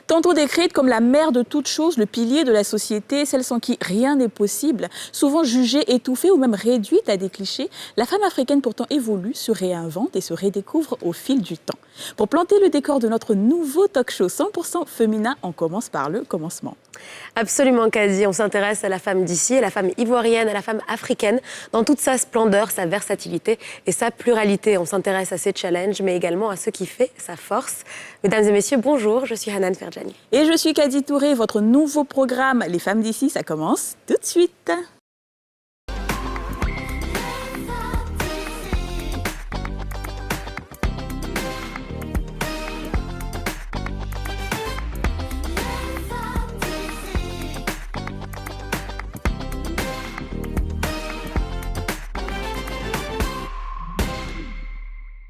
Tantôt décrite comme la mère de toutes choses, le pilier de la société, celle sans qui rien n'est possible, souvent jugée, étouffée ou même réduite à des clichés, la femme africaine pourtant évolue, se réinvente et se redécouvre au fil du temps. Pour planter le décor de notre nouveau talk-show 100% féminin, on commence par le commencement. Absolument, Kadi. On s'intéresse à la femme d'ici, à la femme ivoirienne, à la femme africaine, dans toute sa splendeur, sa versatilité et sa pluralité. On s'intéresse à ses challenges, mais également à ce qui fait sa force. Mesdames et messieurs, bonjour, je suis Hanan Ferjani. Et je suis Kadi Touré, votre nouveau programme Les femmes d'ici, ça commence tout de suite.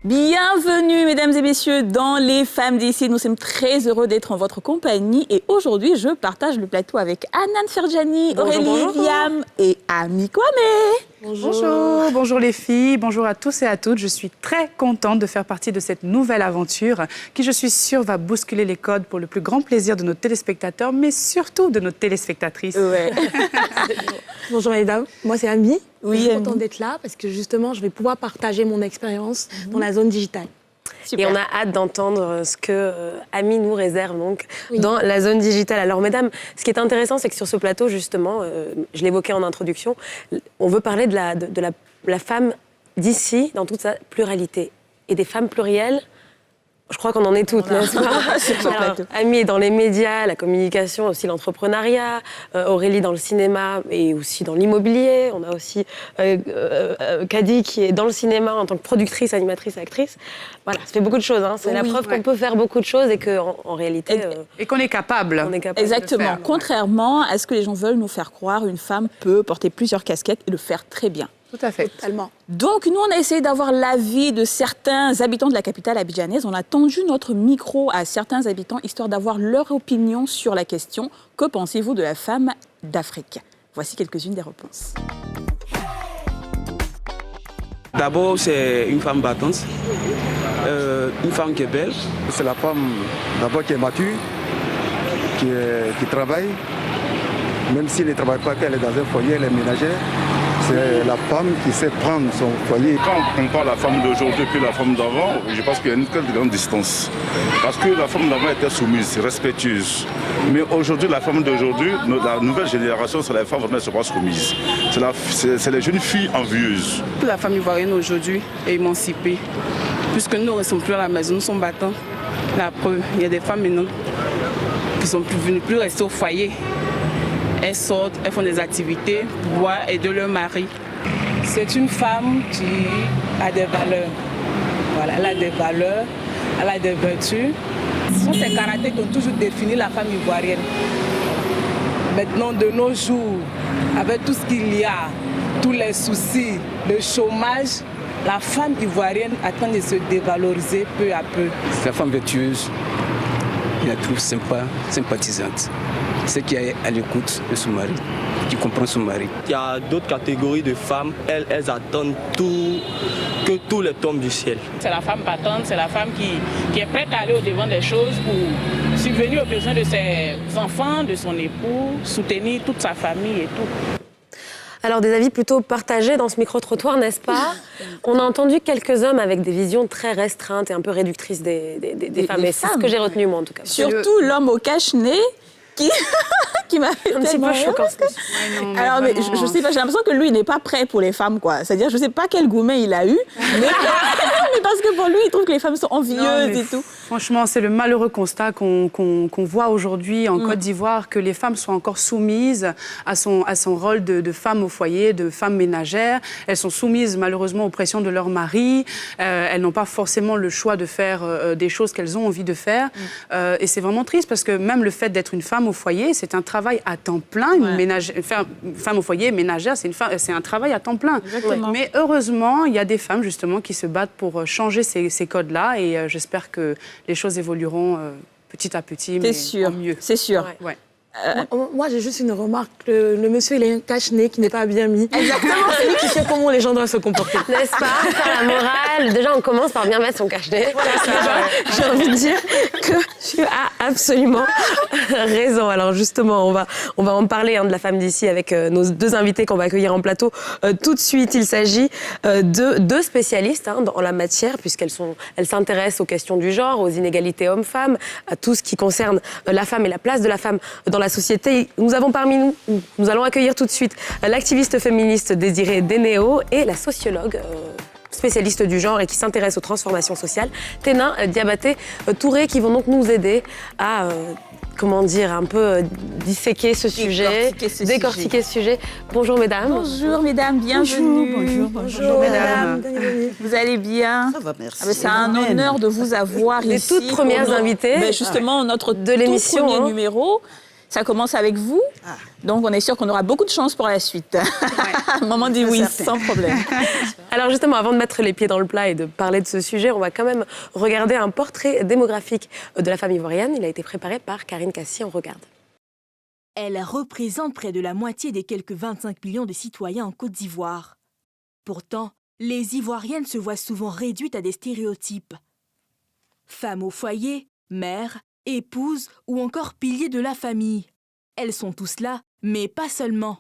Bienvenue, mesdames et messieurs, dans Les Femmes d'ici. Nous sommes très heureux d'être en votre compagnie. Et aujourd'hui, je partage le plateau avec Hanan Ferjani, Aurélie Liam et Ami Kwame. Bonjour les filles, bonjour à tous et à toutes. Je suis très contente de faire partie de cette nouvelle aventure qui, je suis sûre, va bousculer les codes pour le plus grand plaisir de nos téléspectateurs, mais surtout de nos téléspectatrices. Ouais. Bonjour mesdames, moi c'est Ami. Oui, je suis contente d'être là parce que justement, je vais pouvoir partager mon expérience dans la zone digitale. Super. Et on a hâte d'entendre ce que Ami nous réserve donc dans la zone digitale. Alors mesdames, ce qui est intéressant, c'est que sur ce plateau, justement, je l'évoquais en introduction, on veut parler de la femme d'ici dans toute sa pluralité. Et des femmes plurielles, je crois qu'on en est toutes, n'est-ce pas? Alors, Ami est dans les médias, la communication, aussi l'entrepreneuriat, Aurélie dans le cinéma et aussi dans l'immobilier. On a aussi Kadi qui est dans le cinéma en tant que productrice, animatrice, actrice. Voilà, ça fait beaucoup de choses. Hein. C'est la preuve qu'on peut faire beaucoup de choses et qu'en réalité... Et qu'on est capable. Exactement. Contrairement à ce que les gens veulent nous faire croire, une femme peut porter plusieurs casquettes et le faire très bien. Tout à fait. Totalement. Donc, nous, on a essayé d'avoir l'avis de certains habitants de la capitale abidjanaise. On a tendu notre micro à certains habitants, histoire d'avoir leur opinion sur la question « Que pensez-vous de la femme d'Afrique ?» Voici quelques-unes des réponses. D'abord, c'est une femme battante, une femme qui est belle. C'est la femme d'abord qui est mature, qui travaille. Même s'il ne travaille pas, qu'elle est dans un foyer, elle est ménagère. C'est la femme qui sait prendre son foyer. Quand on compare la femme d'aujourd'hui et la femme d'avant, je pense qu'il y a une très grande distance. Parce que la femme d'avant était soumise, respectueuse. Mais aujourd'hui, la femme d'aujourd'hui, la nouvelle génération, c'est la femme qui ne se pas soumise. C'est les jeunes filles envieuses. La femme ivoirienne aujourd'hui est émancipée. Puisque nous ne restons plus à la maison, nous sommes battants. La preuve, il y a des femmes maintenant qui ne sont plus rester au foyer. Elles sortent, elles font des activités pour pouvoir aider leur mari. C'est une femme qui a des valeurs. Voilà, elle a des valeurs, elle a des vertus. Ce sont ces caractères qui ont toujours défini la femme ivoirienne. Maintenant, de nos jours, avec tout ce qu'il y a, tous les soucis, le chômage, la femme ivoirienne est en train de se dévaloriser peu à peu. C'est la femme vertueuse, elle la trouve sympa, sympathisante. C'est qui est à l'écoute de son mari, qui comprend son mari. Il y a d'autres catégories de femmes, elles attendent que tout les tombe du ciel. C'est la femme battante, c'est la femme qui est prête à aller au-devant des choses pour subvenir aux besoins de ses enfants, de son époux, soutenir toute sa famille et tout. Alors, des avis plutôt partagés dans ce micro-trottoir, n'est-ce pas? On a entendu quelques hommes avec des visions très restreintes et un peu réductrices des femmes. Et c'est ce que j'ai retenu, moi, en tout cas. Surtout l'homme au cache-nez qui m'a fait un petit peu choquant. Alors, mais je sais pas, j'ai l'impression que lui, il n'est pas prêt pour les femmes, quoi. C'est-à-dire, je sais pas quel gourmet il a eu, mais parce que pour lui, il trouve que les femmes sont envieuses et tout. Franchement, c'est le malheureux constat qu'on voit aujourd'hui en Côte d'Ivoire, que les femmes sont encore soumises à son rôle de femme au foyer, de femme ménagère. Elles sont soumises malheureusement aux pressions de leur mari. Elles n'ont pas forcément le choix de faire des choses qu'elles ont envie de faire. Et c'est vraiment triste parce que même le fait d'être une femme au foyer, c'est un travail à temps plein. Une femme au foyer, ménagère, c'est un travail à temps plein. Exactement. Mais heureusement, il y a des femmes justement qui se battent pour changer ces codes-là et j'espère que les choses évolueront petit à petit, mais en mieux. C'est sûr. Ouais. Moi, j'ai juste une remarque. Le monsieur, il a un cache-nez qui n'est pas bien mis. Exactement. C'est lui qui sait comment les gens doivent se comporter. N'est-ce pas? Faire la morale. Déjà, on commence par bien mettre son cache-nez. Voilà, j'ai envie de dire que je suis absolument raison. Alors justement, on va en parler de la femme d'ici avec nos deux invités qu'on va accueillir en plateau tout de suite. Il s'agit de deux spécialistes dans la matière, puisqu'elles s'intéressent aux questions du genre, aux inégalités hommes-femmes, à tout ce qui concerne la femme et la place de la femme dans la société. Nous avons parmi nous allons accueillir tout de suite l'activiste féministe Désirée Dénéo et la sociologue spécialiste du genre et qui s'intéresse aux transformations sociales, Téna Diabaté Touré, qui vont donc nous aider à un peu disséquer ce sujet, décortiquer ce sujet. Bonjour mesdames. Bonjour mesdames, bienvenue. Bonjour mesdames. Vous allez bien? Ça va, merci. C'est un honneur de vous avoir les ici. Les toutes premières invitées. Justement, notre de l'émission, tout premier numéro. Ça commence avec vous, donc on est sûr qu'on aura beaucoup de chance pour la suite. Maman dit oui, sans problème. Alors justement, avant de mettre les pieds dans le plat et de parler de ce sujet, on va quand même regarder un portrait démographique de la femme ivoirienne. Il a été préparé par Karine Cassi, on regarde. Elle représente près de la moitié des quelques 25 millions de citoyens en Côte d'Ivoire. Pourtant, les Ivoiriennes se voient souvent réduites à des stéréotypes. Femme au foyer, mère, épouse ou encore pilier de la famille. Elles sont tous là, mais pas seulement.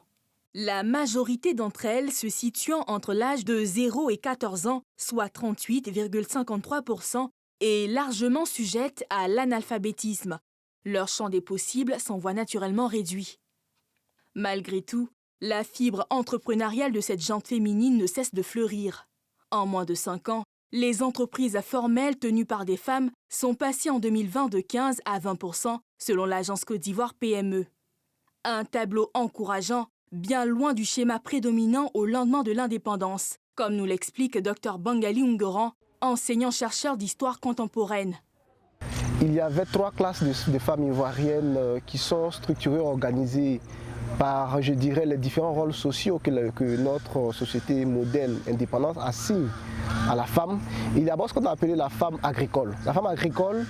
La majorité d'entre elles se situant entre l'âge de 0 et 14 ans, soit 38,53%, est largement sujette à l'analphabétisme. Leur champ des possibles s'en voit naturellement réduit. Malgré tout, la fibre entrepreneuriale de cette gente féminine ne cesse de fleurir. En moins de 5 ans, les entreprises formelles tenues par des femmes sont passées en 2020 de 15 à 20% selon l'agence Côte d'Ivoire PME. Un tableau encourageant, bien loin du schéma prédominant au lendemain de l'indépendance, comme nous l'explique Dr Bangali Ungoran, enseignant-chercheur d'histoire contemporaine. Il y avait 3 classes de femmes ivoiriennes qui sont structurées, organisées par, je dirais, les différents rôles sociaux que notre société modèle indépendante assigne à la femme. Il y a d'abord ce qu'on a appelé la femme agricole. La femme agricole,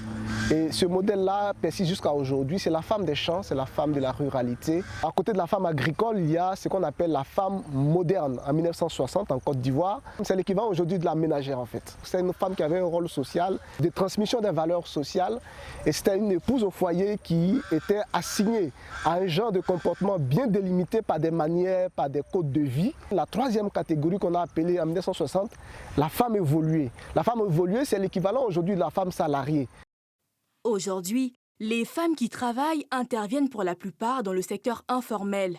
et ce modèle-là persiste jusqu'à aujourd'hui, c'est la femme des champs, c'est la femme de la ruralité. À côté de la femme agricole, il y a ce qu'on appelle la femme moderne en 1960 en Côte d'Ivoire. C'est l'équivalent aujourd'hui de la ménagère en fait. C'est une femme qui avait un rôle social, de transmission des valeurs sociales. Et c'était une épouse au foyer qui était assignée à un genre de comportement bien délimité par des manières, par des codes de vie. La troisième catégorie qu'on a appelée en 1960, la femme évoluée. La femme évoluée, c'est l'équivalent aujourd'hui de la femme salariée. Aujourd'hui, les femmes qui travaillent interviennent pour la plupart dans le secteur informel.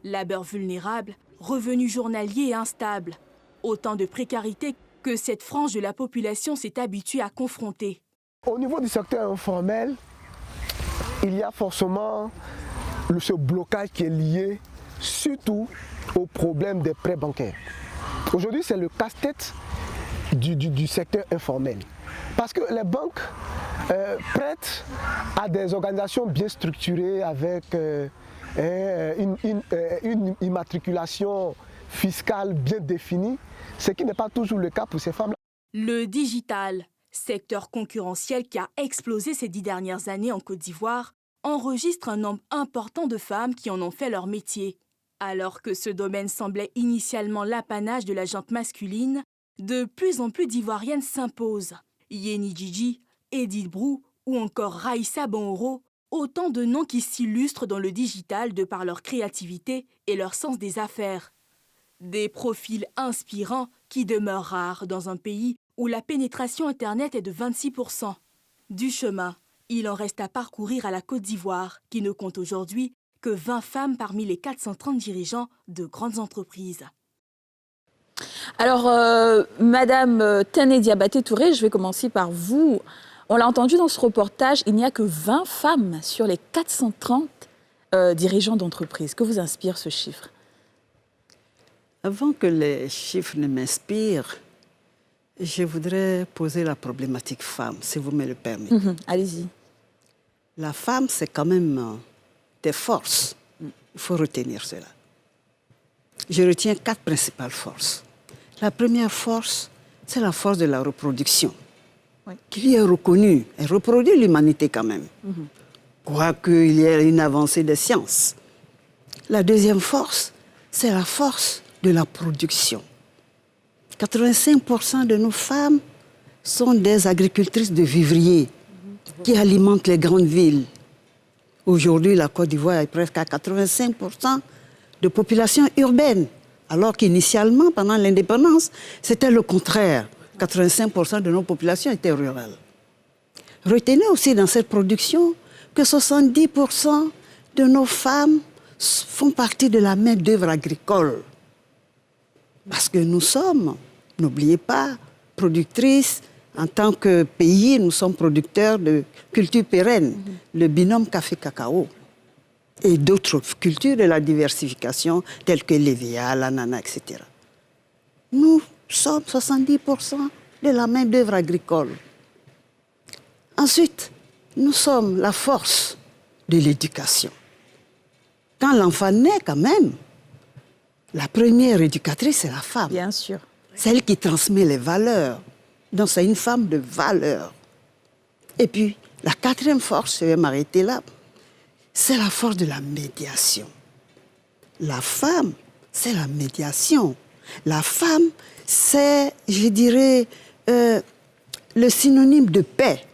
Labeur vulnérable, revenus journaliers et instables. Autant de précarité que cette frange de la population s'est habituée à confronter. Au niveau du secteur informel, il y a forcément ce blocage qui est lié surtout au problème des prêts bancaires. Aujourd'hui, c'est le casse-tête du secteur informel. Parce que les banques prêtent à des organisations bien structurées avec une immatriculation fiscale bien définie, ce qui n'est pas toujours le cas pour ces femmes-là. Le digital, secteur concurrentiel qui a explosé ces 10 dernières années en Côte d'Ivoire, enregistre un nombre important de femmes qui en ont fait leur métier. Alors que ce domaine semblait initialement l'apanage de la gente masculine, de plus en plus d'Ivoiriennes s'imposent. Yeni Djidji, Edith Brou ou encore Raïssa Bonhoro, autant de noms qui s'illustrent dans le digital de par leur créativité et leur sens des affaires. Des profils inspirants qui demeurent rares dans un pays où la pénétration Internet est de 26%. Du chemin, il en reste à parcourir à la Côte d'Ivoire, qui ne compte aujourd'hui que 20 femmes parmi les 430 dirigeants de grandes entreprises. Alors, Madame Téna Diabaté Touré, je vais commencer par vous. On l'a entendu dans ce reportage, il n'y a que 20 femmes sur les 430 dirigeants d'entreprises. Que vous inspire ce chiffre? Avant que les chiffres ne m'inspirent, je voudrais poser la problématique femme, si vous me le permettez. Allez-y. La femme, c'est quand même des forces. Il faut retenir cela. Je retiens 4 principales forces. La première force, c'est la force de la reproduction, qui lui est reconnue. Elle reproduit l'humanité quand même, quoiqu'il y ait une avancée des sciences. La deuxième force, c'est la force de la production. 85% de nos femmes sont des agricultrices de vivriers. qui alimentent les grandes villes. Aujourd'hui, la Côte d'Ivoire est presque à 85% de population urbaine, alors qu'initialement, pendant l'indépendance, c'était le contraire. 85% de nos populations étaient rurales. Retenez aussi dans cette production que 70% de nos femmes font partie de la main-d'œuvre agricole. Parce que nous sommes, n'oubliez pas, productrices. En tant que pays, nous sommes producteurs de cultures pérennes, le binôme café-cacao et d'autres cultures de la diversification, telles que l'EVA, l'ananas, etc. Nous sommes 70% de la main-d'œuvre agricole. Ensuite, nous sommes la force de l'éducation. Quand l'enfant naît, quand même, la première éducatrice, c'est la femme. Bien sûr. Celle qui transmet les valeurs. Donc, c'est une femme de valeur. Et puis, la quatrième force, je vais m'arrêter là, c'est la force de la médiation. La femme, c'est la médiation. La femme, c'est, je dirais, le synonyme de paix.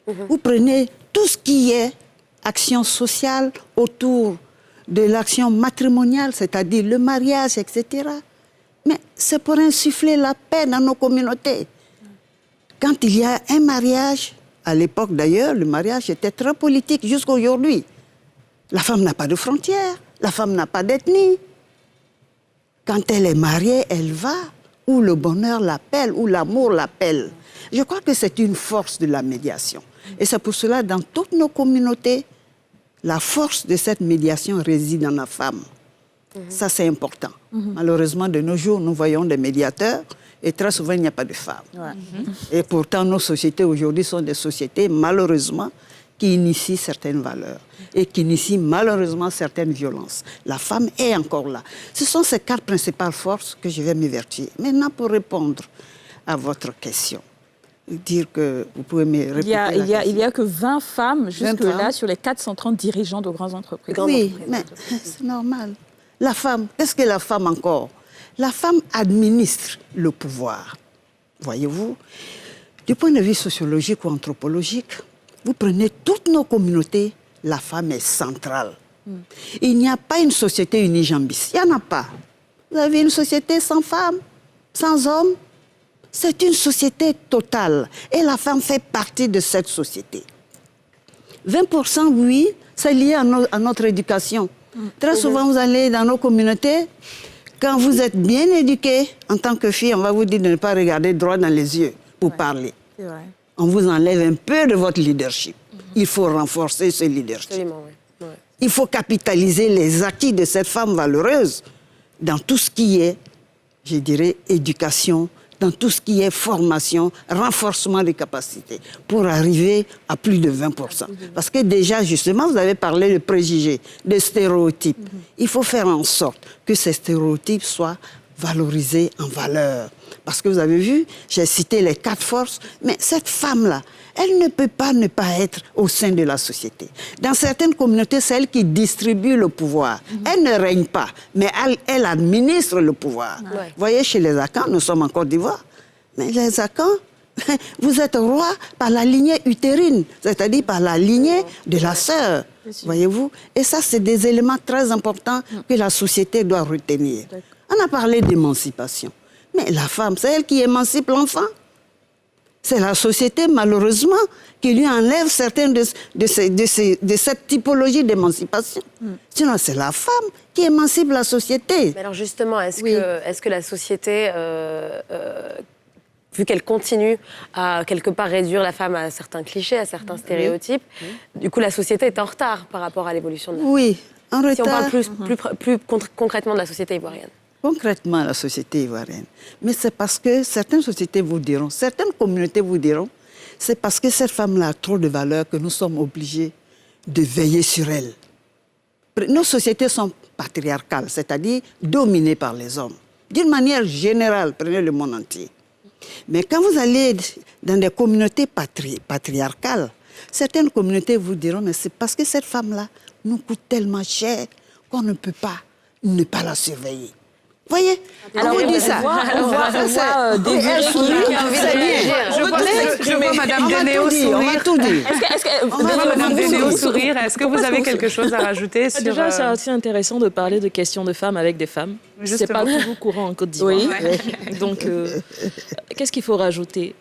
Vous prenez tout ce qui est action sociale autour de l'action matrimoniale, c'est-à-dire le mariage, etc. Mais c'est pour insuffler la paix dans nos communautés. Quand il y a un mariage, à l'époque d'ailleurs, le mariage était très politique jusqu'à aujourd'hui. La femme n'a pas de frontières, la femme n'a pas d'ethnie. Quand elle est mariée, elle va où le bonheur l'appelle, où l'amour l'appelle. Je crois que c'est une force de la médiation. Et c'est pour cela, dans toutes nos communautés, la force de cette médiation réside dans la femme. Ça, c'est important. Malheureusement, de nos jours, nous voyons des médiateurs et très souvent, il n'y a pas de femmes. Et pourtant, nos sociétés aujourd'hui sont des sociétés, malheureusement, qui initient certaines valeurs et qui initient malheureusement certaines violences. La femme est encore là. Ce sont ces 4 principales forces que je vais m'évertuer. Maintenant, pour répondre à votre question, dire que vous pouvez me répéter il y a que 20 femmes jusque-là sur les 430 dirigeants de grandes entreprises. Oui, mais c'est normal. La femme, qu'est-ce que la femme encore? La femme administre le pouvoir. Voyez-vous, du point de vue sociologique ou anthropologique, vous prenez toutes nos communautés, la femme est centrale. Il n'y a pas une société unijambiste. Il n'y en a pas. Vous avez une société sans femmes, sans hommes. C'est une société totale. Et la femme fait partie de cette société. 20%, oui, c'est lié à notre éducation. Très souvent, vous allez dans nos communautés, quand vous êtes bien éduqué, en tant que fille, on va vous dire de ne pas regarder droit dans les yeux pour parler. C'est vrai. On vous enlève un peu de votre leadership. Il faut renforcer ce leadership. Absolument, oui. Il faut capitaliser les acquis de cette femme valeureuse dans tout ce qui est, je dirais, éducation, dans tout ce qui est formation, renforcement des capacités, pour arriver à plus de 20%. Parce que déjà, justement, vous avez parlé de préjugés, de stéréotypes. Il faut faire en sorte que ces stéréotypes soient valorisés en valeur. Parce que vous avez vu, j'ai cité les 4 forces, mais cette femme-là, elle ne peut pas ne pas être au sein de la société. Dans certaines communautés, c'est elle qui distribue le pouvoir. Elle ne règne pas, mais elle administre le pouvoir. Vous voyez, chez les Akans, nous sommes en Côte d'Ivoire, mais les Akans, vous êtes roi par la lignée utérine, c'est-à-dire par la lignée de la sœur. Voyez-vous? Et ça, c'est des éléments très importants que la société doit retenir. On a parlé d'émancipation. Mais la femme, c'est elle qui émancipe l'enfant. C'est la société, malheureusement, qui lui enlève certaines de cette typologie d'émancipation. Sinon, c'est la femme qui émancipe la société. Mais alors justement, est-ce que la société, vu qu'elle continue à quelque part réduire la femme à certains clichés, à certains stéréotypes, du coup, la société est en retard par rapport à l'évolution de la femme? Oui, en retard. Si on parle plus concrètement de la société ivoirienne. Concrètement, la société ivoirienne. Mais c'est parce que certaines sociétés vous diront, certaines communautés vous diront, c'est parce que cette femme-là a trop de valeur que nous sommes obligés de veiller sur elle. Nos sociétés sont patriarcales, c'est-à-dire dominées par les hommes. D'une manière générale, prenez le monde entier. Mais quand vous allez dans des communautés patriarcales, certaines communautés vous diront, mais c'est parce que cette femme-là nous coûte tellement cher qu'on ne peut pas ne pas la surveiller. Voyez, alors, on vous dit ça. On voit des Je vois Madame Denéo sourire. On va tout dire. Madame Denéo sourire. Est-ce que vous avez quelque chose à rajouter sur... Déjà, c'est assez intéressant de parler de questions de femmes avec des femmes. C'est pas toujours courant en Côte d'Ivoire. Oui. Donc, qu'est-ce qu'il faut rajouter?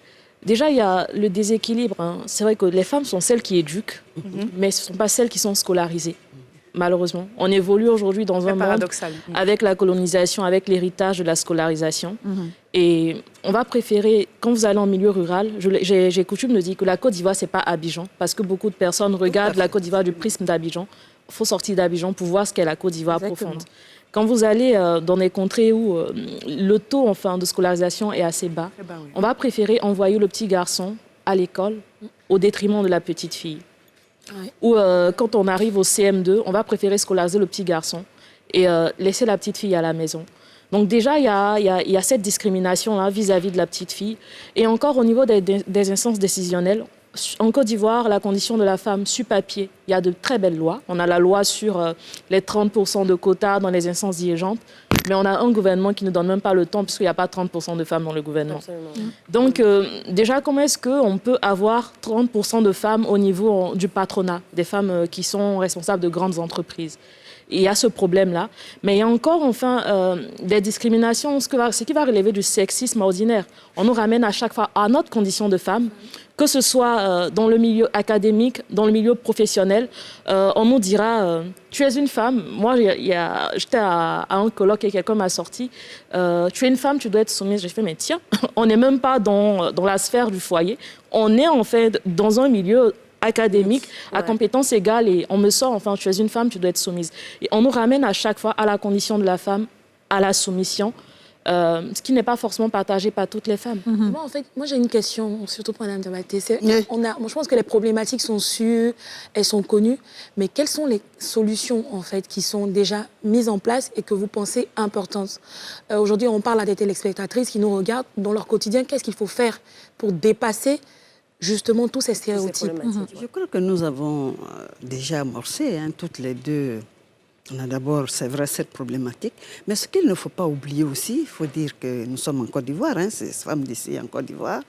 Déjà, il y a le déséquilibre. Hein. C'est vrai que les femmes sont celles qui éduquent, mais ce ne sont pas celles qui sont scolarisées. Malheureusement, on évolue aujourd'hui dans un monde avec la colonisation, avec l'héritage de la scolarisation. Et on va préférer, quand vous allez en milieu rural, j'ai coutume de dire que la Côte d'Ivoire, ce n'est pas Abidjan, parce que beaucoup de personnes regardent la Côte d'Ivoire du prisme d'Abidjan. Il faut sortir d'Abidjan pour voir ce qu'est la Côte d'Ivoire profonde. Quand vous allez dans des contrées où le taux de scolarisation est assez bas, on va préférer envoyer le petit garçon à l'école au détriment de la petite fille. Ou quand on arrive au CM2, on va préférer scolariser le petit garçon et laisser la petite fille à la maison. Donc déjà, il y a cette discrimination-là vis-à-vis de la petite fille. Et encore au niveau des instances décisionnelles, en Côte d'Ivoire, la condition de la femme sur papier, il y a de très belles lois. On a la loi sur les 30% de quotas dans les instances dirigeantes, mais on a un gouvernement qui ne donne même pas le temps puisqu'il n'y a pas 30% de femmes dans le gouvernement. Donc déjà, comment est-ce qu'on peut avoir 30% de femmes au niveau du patronat, des femmes qui sont responsables de grandes entreprises? Il y a ce problème-là. Mais il y a encore, des discriminations, ce qui va relever du sexisme ordinaire. On nous ramène à chaque fois à notre condition de femme, que ce soit dans le milieu académique, dans le milieu professionnel. On nous dira, tu es une femme. Moi, j'étais à un colloque et quelqu'un m'a sorti, tu es une femme, tu dois être soumise. J'ai fait, mais tiens, on n'est même pas dans la sphère du foyer. On est en fait dans un milieu académique, à compétences égales, et on me sort, tu es une femme, tu dois être soumise. Et on nous ramène à chaque fois à la condition de la femme, à la soumission, ce qui n'est pas forcément partagé par toutes les femmes. Moi, j'ai une question, surtout pour Mme Diabaté. Moi, je pense que les problématiques sont sûres, elles sont connues, mais quelles sont les solutions, qui sont déjà mises en place et que vous pensez importantes? Aujourd'hui, on parle à des téléspectatrices qui nous regardent dans leur quotidien. Qu'est-ce qu'il faut faire pour dépasser justement tous ces stéréotypes? Je crois que nous avons déjà amorcé, toutes les deux. On a d'abord, c'est vrai, cette problématique. Mais ce qu'il ne faut pas oublier aussi, il faut dire que nous sommes en Côte d'Ivoire, ces femmes d'ici en Côte d'Ivoire,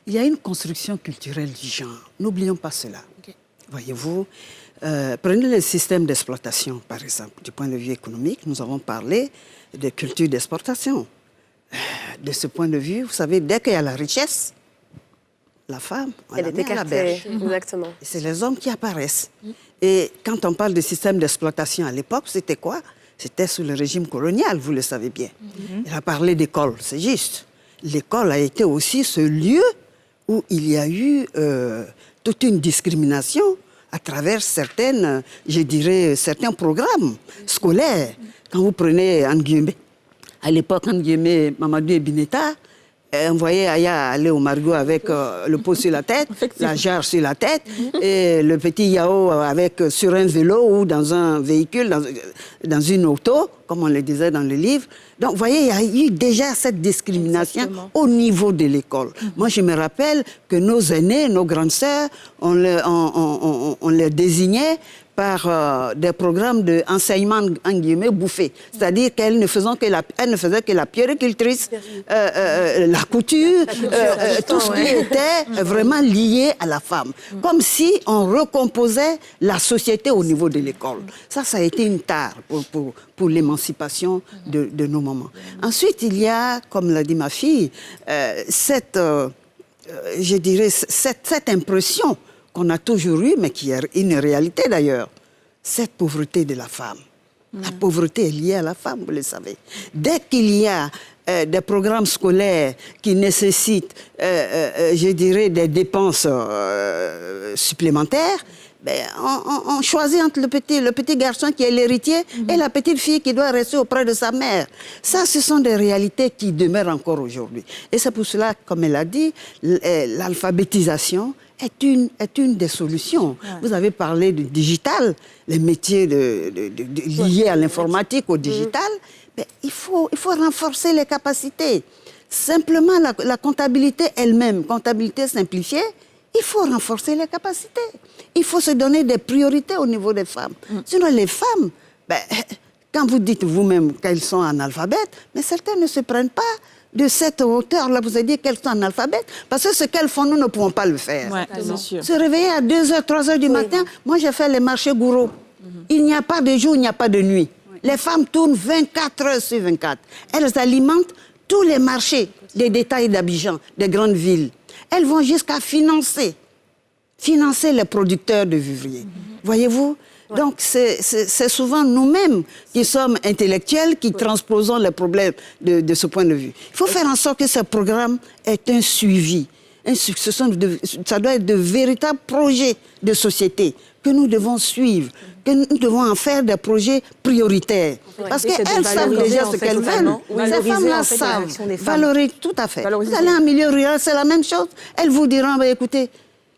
il y a une construction culturelle du genre. N'oublions pas cela. Voyez-vous, prenez le système d'exploitation, par exemple. Du point de vue économique, nous avons parlé de culture d'exportation. De ce point de vue, vous savez, dès qu'il y a la richesse, la femme, elle est à la berge. Exactement. C'est les hommes qui apparaissent. Et quand on parle de système d'exploitation à l'époque, c'était quoi? C'était sous le régime colonial, vous le savez bien. Elle a parlé d'école, c'est juste. L'école a été aussi ce lieu où il y a eu toute une discrimination à travers certains programmes scolaires. Quand vous prenez, en guillemets, à l'époque, en guillemets, Mamadou Ebineta, envoyait Aya aller au Margot avec le pot sur la tête, la jarre sur la tête, et le petit Yao sur un vélo ou dans un véhicule, dans une auto, comme on le disait dans le livre. Donc, vous voyez, il y a eu déjà cette discrimination au niveau de l'école. Moi, je me rappelle que nos aînés, nos grandes sœurs, on les désignait par des programmes d'enseignement, en guillemets, bouffés. C'est-à-dire qu'elles ne faisaient que la puéricultrice, la couture, tout ce qui était vraiment lié à la femme. Comme si on recomposait la société au niveau de l'école. Ça a été une tare pour l'émancipation de nos mamans. Ensuite, il y a, comme l'a dit ma fille, cette impression qu'on a toujours eu, mais qui est une réalité d'ailleurs, cette pauvreté de la femme. La pauvreté est liée à la femme, vous le savez. Dès qu'il y a des programmes scolaires qui nécessitent, des dépenses supplémentaires, on choisit entre le petit garçon qui est l'héritier et la petite fille qui doit rester auprès de sa mère. Ça, ce sont des réalités qui demeurent encore aujourd'hui. Et c'est pour cela, comme elle a dit, l'alphabétisation est une des solutions. Vous avez parlé du digital, les métiers liés à l'informatique, au digital. Mais il faut renforcer les capacités. Simplement, la comptabilité elle-même, comptabilité simplifiée, il faut renforcer les capacités. Il faut se donner des priorités au niveau des femmes. Sinon, les femmes, quand vous dites vous-même qu'elles sont analphabètes, mais certaines ne se prennent pas de cette hauteur-là. Vous avez dit qu'elles sont analphabètes, parce que ce qu'elles font, nous ne pouvons pas le faire. Ouais, c'est sûr. Se réveiller à 2h, 3h du matin, moi j'ai fait les marchés gourous. Il n'y a pas de jour, il n'y a pas de nuit. Les femmes tournent 24 heures sur 24. Elles alimentent tous les marchés des détails d'Abidjan, des grandes villes. Elles vont jusqu'à financer les producteurs de vivriers. Voyez-vous? Donc, c'est souvent nous-mêmes qui sommes intellectuels, qui transposons les problèmes de ce point de vue. Il faut faire en sorte que ce programme ait un suivi. Ça doit être de véritables projets de société que nous devons suivre, que nous devons en faire des projets prioritaires. Parce qu'elles savent déjà ce qu'elles veulent. Ces femmes-là savent valoriser, tout à fait. Vous allez en milieu rural, c'est la même chose. Elles vous diront, bah, écoutez,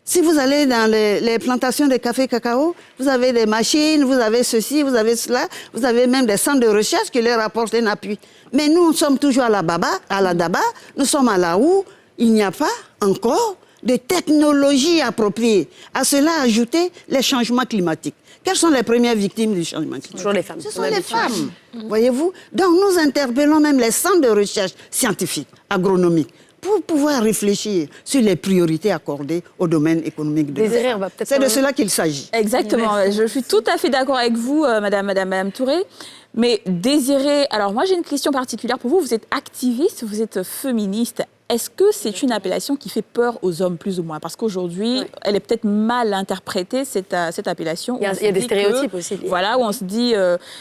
si vous allez dans les plantations de café cacao, vous avez des machines, vous avez ceci, vous avez cela, vous avez même des centres de recherche qui leur apportent un appui. Mais nous sommes toujours à la Daba, nous sommes à la où il n'y a pas encore de technologies appropriées. À cela, ajouter les changements climatiques. Quelles sont les premières victimes du changement climatique? Toujours les femmes. Ce sont les femmes, voyez-vous. Donc nous interpellons même les centres de recherche scientifique, agronomique, pour pouvoir réfléchir sur les priorités accordées au domaine économique de l'État. C'est de cela qu'il s'agit. Exactement. Je suis tout à fait d'accord avec vous, Madame Touré. Mais Désirée, alors moi j'ai une question particulière pour vous. Vous êtes activiste, vous êtes féministe. Est-ce que c'est une appellation qui fait peur aux hommes, plus ou moins? Parce qu'aujourd'hui, elle est peut-être mal interprétée, cette appellation. Il y a des stéréotypes aussi. Voilà, où on se dit,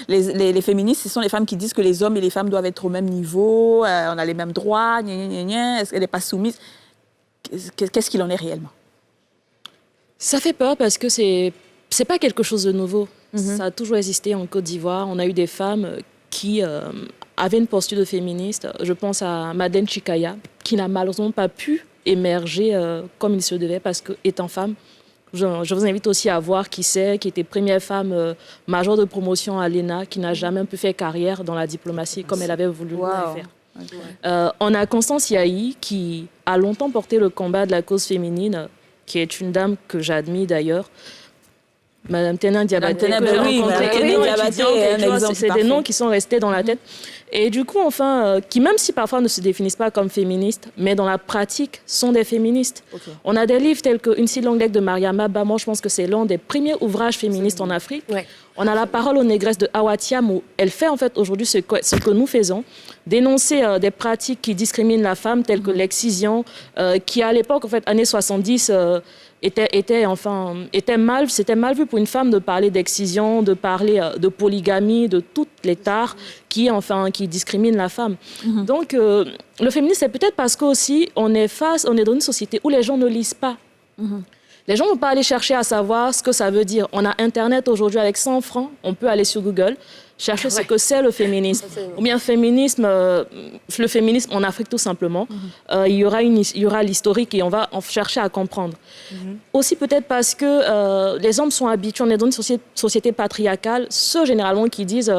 les féministes, ce sont les femmes qui disent que les hommes et les femmes doivent être au même niveau, on a les mêmes droits, est-ce qu'elle n'est pas soumise? Qu'est-ce qu'il en est réellement? Ça fait peur parce que c'est pas quelque chose de nouveau. Ça a toujours existé en Côte d'Ivoire. On a eu des femmes qui avaient une posture de féministe. Je pense à Madeleine Chikaya, qui n'a malheureusement pas pu émerger comme il se devait parce qu'étant femme, je vous invite aussi à voir qui c'est, qui était première femme majeure de promotion à l'ENA, qui n'a jamais pu faire carrière dans la diplomatie comme elle avait voulu le faire. On a Constance Yahi, qui a longtemps porté le combat de la cause féminine, qui est une dame que j'admire d'ailleurs. Madame Tenin Diabaté, c'est des noms qui sont restés dans la tête. Et du coup, enfin, qui même si parfois ne se définissent pas comme féministes, mais dans la pratique, sont des féministes. On a des livres tels que Une si longue lettre de Mariama Ba, moi je pense que c'est l'un des premiers ouvrages féministes en Afrique. On a La parole aux négresses de Hawa Thiam, où elle fait en fait aujourd'hui ce que nous faisons, dénoncer des pratiques qui discriminent la femme, telles que l'excision, qui à l'époque, en fait, années 70, c'était mal vu pour une femme de parler d'excision, de parler de polygamie, de toutes les tares qui discriminent la femme. Donc, le féminisme, c'est peut-être parce qu'aussi, on est dans une société où les gens ne lisent pas. Les gens ne vont pas aller chercher à savoir ce que ça veut dire. On a Internet aujourd'hui avec 100 francs, on peut aller sur Google, chercher ce que c'est le féminisme. Ou bien le féminisme en Afrique tout simplement. Il y aura l'historique et on va en chercher à comprendre. Aussi peut-être parce que les hommes sont habitués, on est dans une société patriarcale, ceux généralement qui disent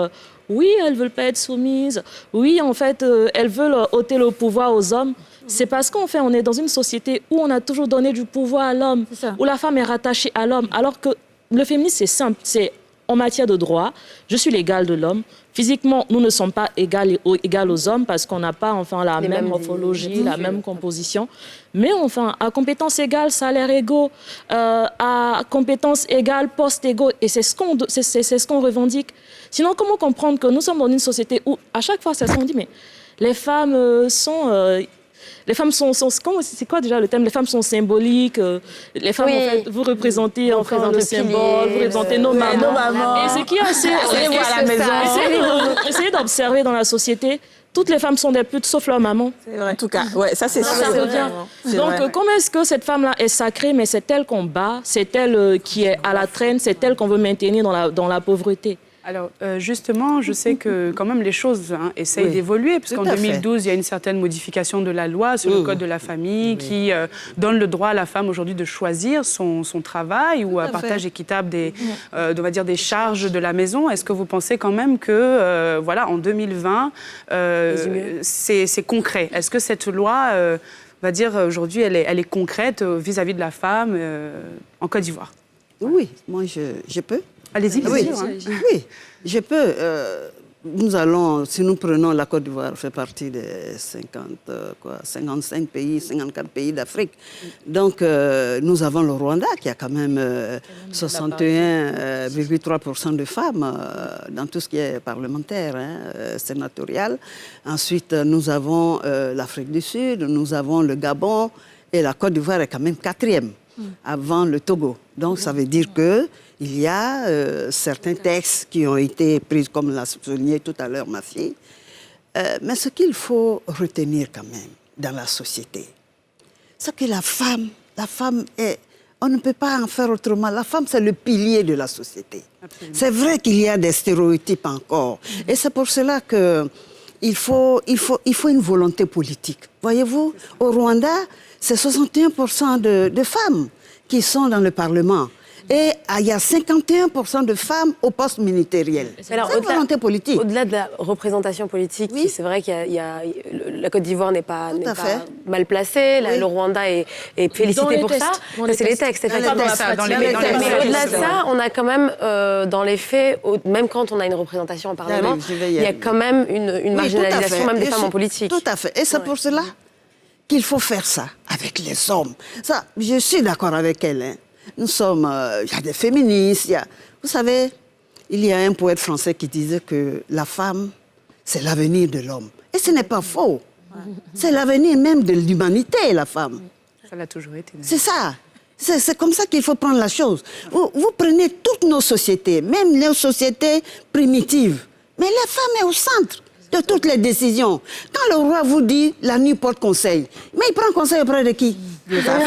oui, elles ne veulent pas être soumises, oui, en fait, elles veulent ôter le pouvoir aux hommes. C'est parce qu'en fait, on est dans une société où on a toujours donné du pouvoir à l'homme, où la femme est rattachée à l'homme, alors que le féminisme, c'est simple, c'est en matière de droit, je suis l'égal de l'homme. Physiquement, nous ne sommes pas égales aux hommes parce qu'on n'a pas la même morphologie, la même composition. Mais enfin, à compétences égales, salaire égaux, à compétences égales, postes égaux. Et c'est ce qu'on revendique. Sinon, comment comprendre que nous sommes dans une société où, à chaque fois, on dit, mais les femmes sont... c'est quoi déjà le thème? Les femmes sont symboliques. Les femmes, en fait, vous représentez le symbole, vous représentez nos mamans. Et ce qui est assez... Essayez d'observer dans la société. Toutes les femmes sont des putes, sauf leur maman. C'est vrai. En tout cas, ouais, ça c'est sûr. Donc, comment est-ce que cette femme-là est sacrée, mais c'est elle qu'on bat, c'est elle qui est à la traîne, c'est elle qu'on veut maintenir dans la pauvreté? Alors, justement, je sais que quand même les choses essayent d'évoluer, puisqu'en 2012, il y a une certaine modification de la loi sur le code de la famille qui donne le droit à la femme aujourd'hui de choisir son travail ou un partage équitable des charges de la maison. Est-ce que vous pensez quand même que, en 2020, c'est concret? Est-ce que cette loi, aujourd'hui, elle est concrète vis-à-vis de la femme en Côte d'Ivoire? Oui, moi, je peux. Allez-y, oui, je peux. si nous prenons la Côte d'Ivoire, fait partie des 55 pays, 54 pays d'Afrique. Donc, nous avons le Rwanda qui a quand même 61,3% de femmes dans tout ce qui est parlementaire, sénatorial. Ensuite, nous avons l'Afrique du Sud, nous avons le Gabon et la Côte d'Ivoire est quand même 4e avant le Togo. Donc, ça veut dire que il y a certains textes qui ont été pris, comme l'a souligné tout à l'heure ma fille. Mais ce qu'il faut retenir quand même dans la société, c'est que la femme est... On ne peut pas en faire autrement. La femme, c'est le pilier de la société. C'est vrai qu'il y a des stéréotypes encore. Et c'est pour cela qu'il faut une volonté politique. Voyez-vous, au Rwanda, c'est 61% de femmes qui sont dans le Parlement. Et il y a 51% de femmes au poste ministériel. C'est une volonté politique. Au-delà de la représentation politique, c'est vrai qu'il y a la Côte d'Ivoire n'est pas mal placée, le Rwanda est félicité pour ça. C'est les textes, effectivement. Mais au-delà de ça, on a quand même, dans les faits, même quand on a une représentation au Parlement, il y a quand même une marginalisation même des femmes en politique. Tout à fait. Et c'est pour cela qu'il faut faire ça avec les hommes. Ça, je suis d'accord avec elle. Nous sommes... Il y a des féministes, vous savez, il y a un poète français qui disait que la femme, c'est l'avenir de l'homme. Et ce n'est pas faux. C'est l'avenir même de l'humanité, la femme. Ça l'a toujours été. C'est ça. C'est comme ça qu'il faut prendre la chose. Vous prenez toutes nos sociétés, même les sociétés primitives. Mais la femme est au centre de toutes les décisions. Quand le roi vous dit, la nuit porte conseil, mais il prend conseil auprès de qui? C'est vrai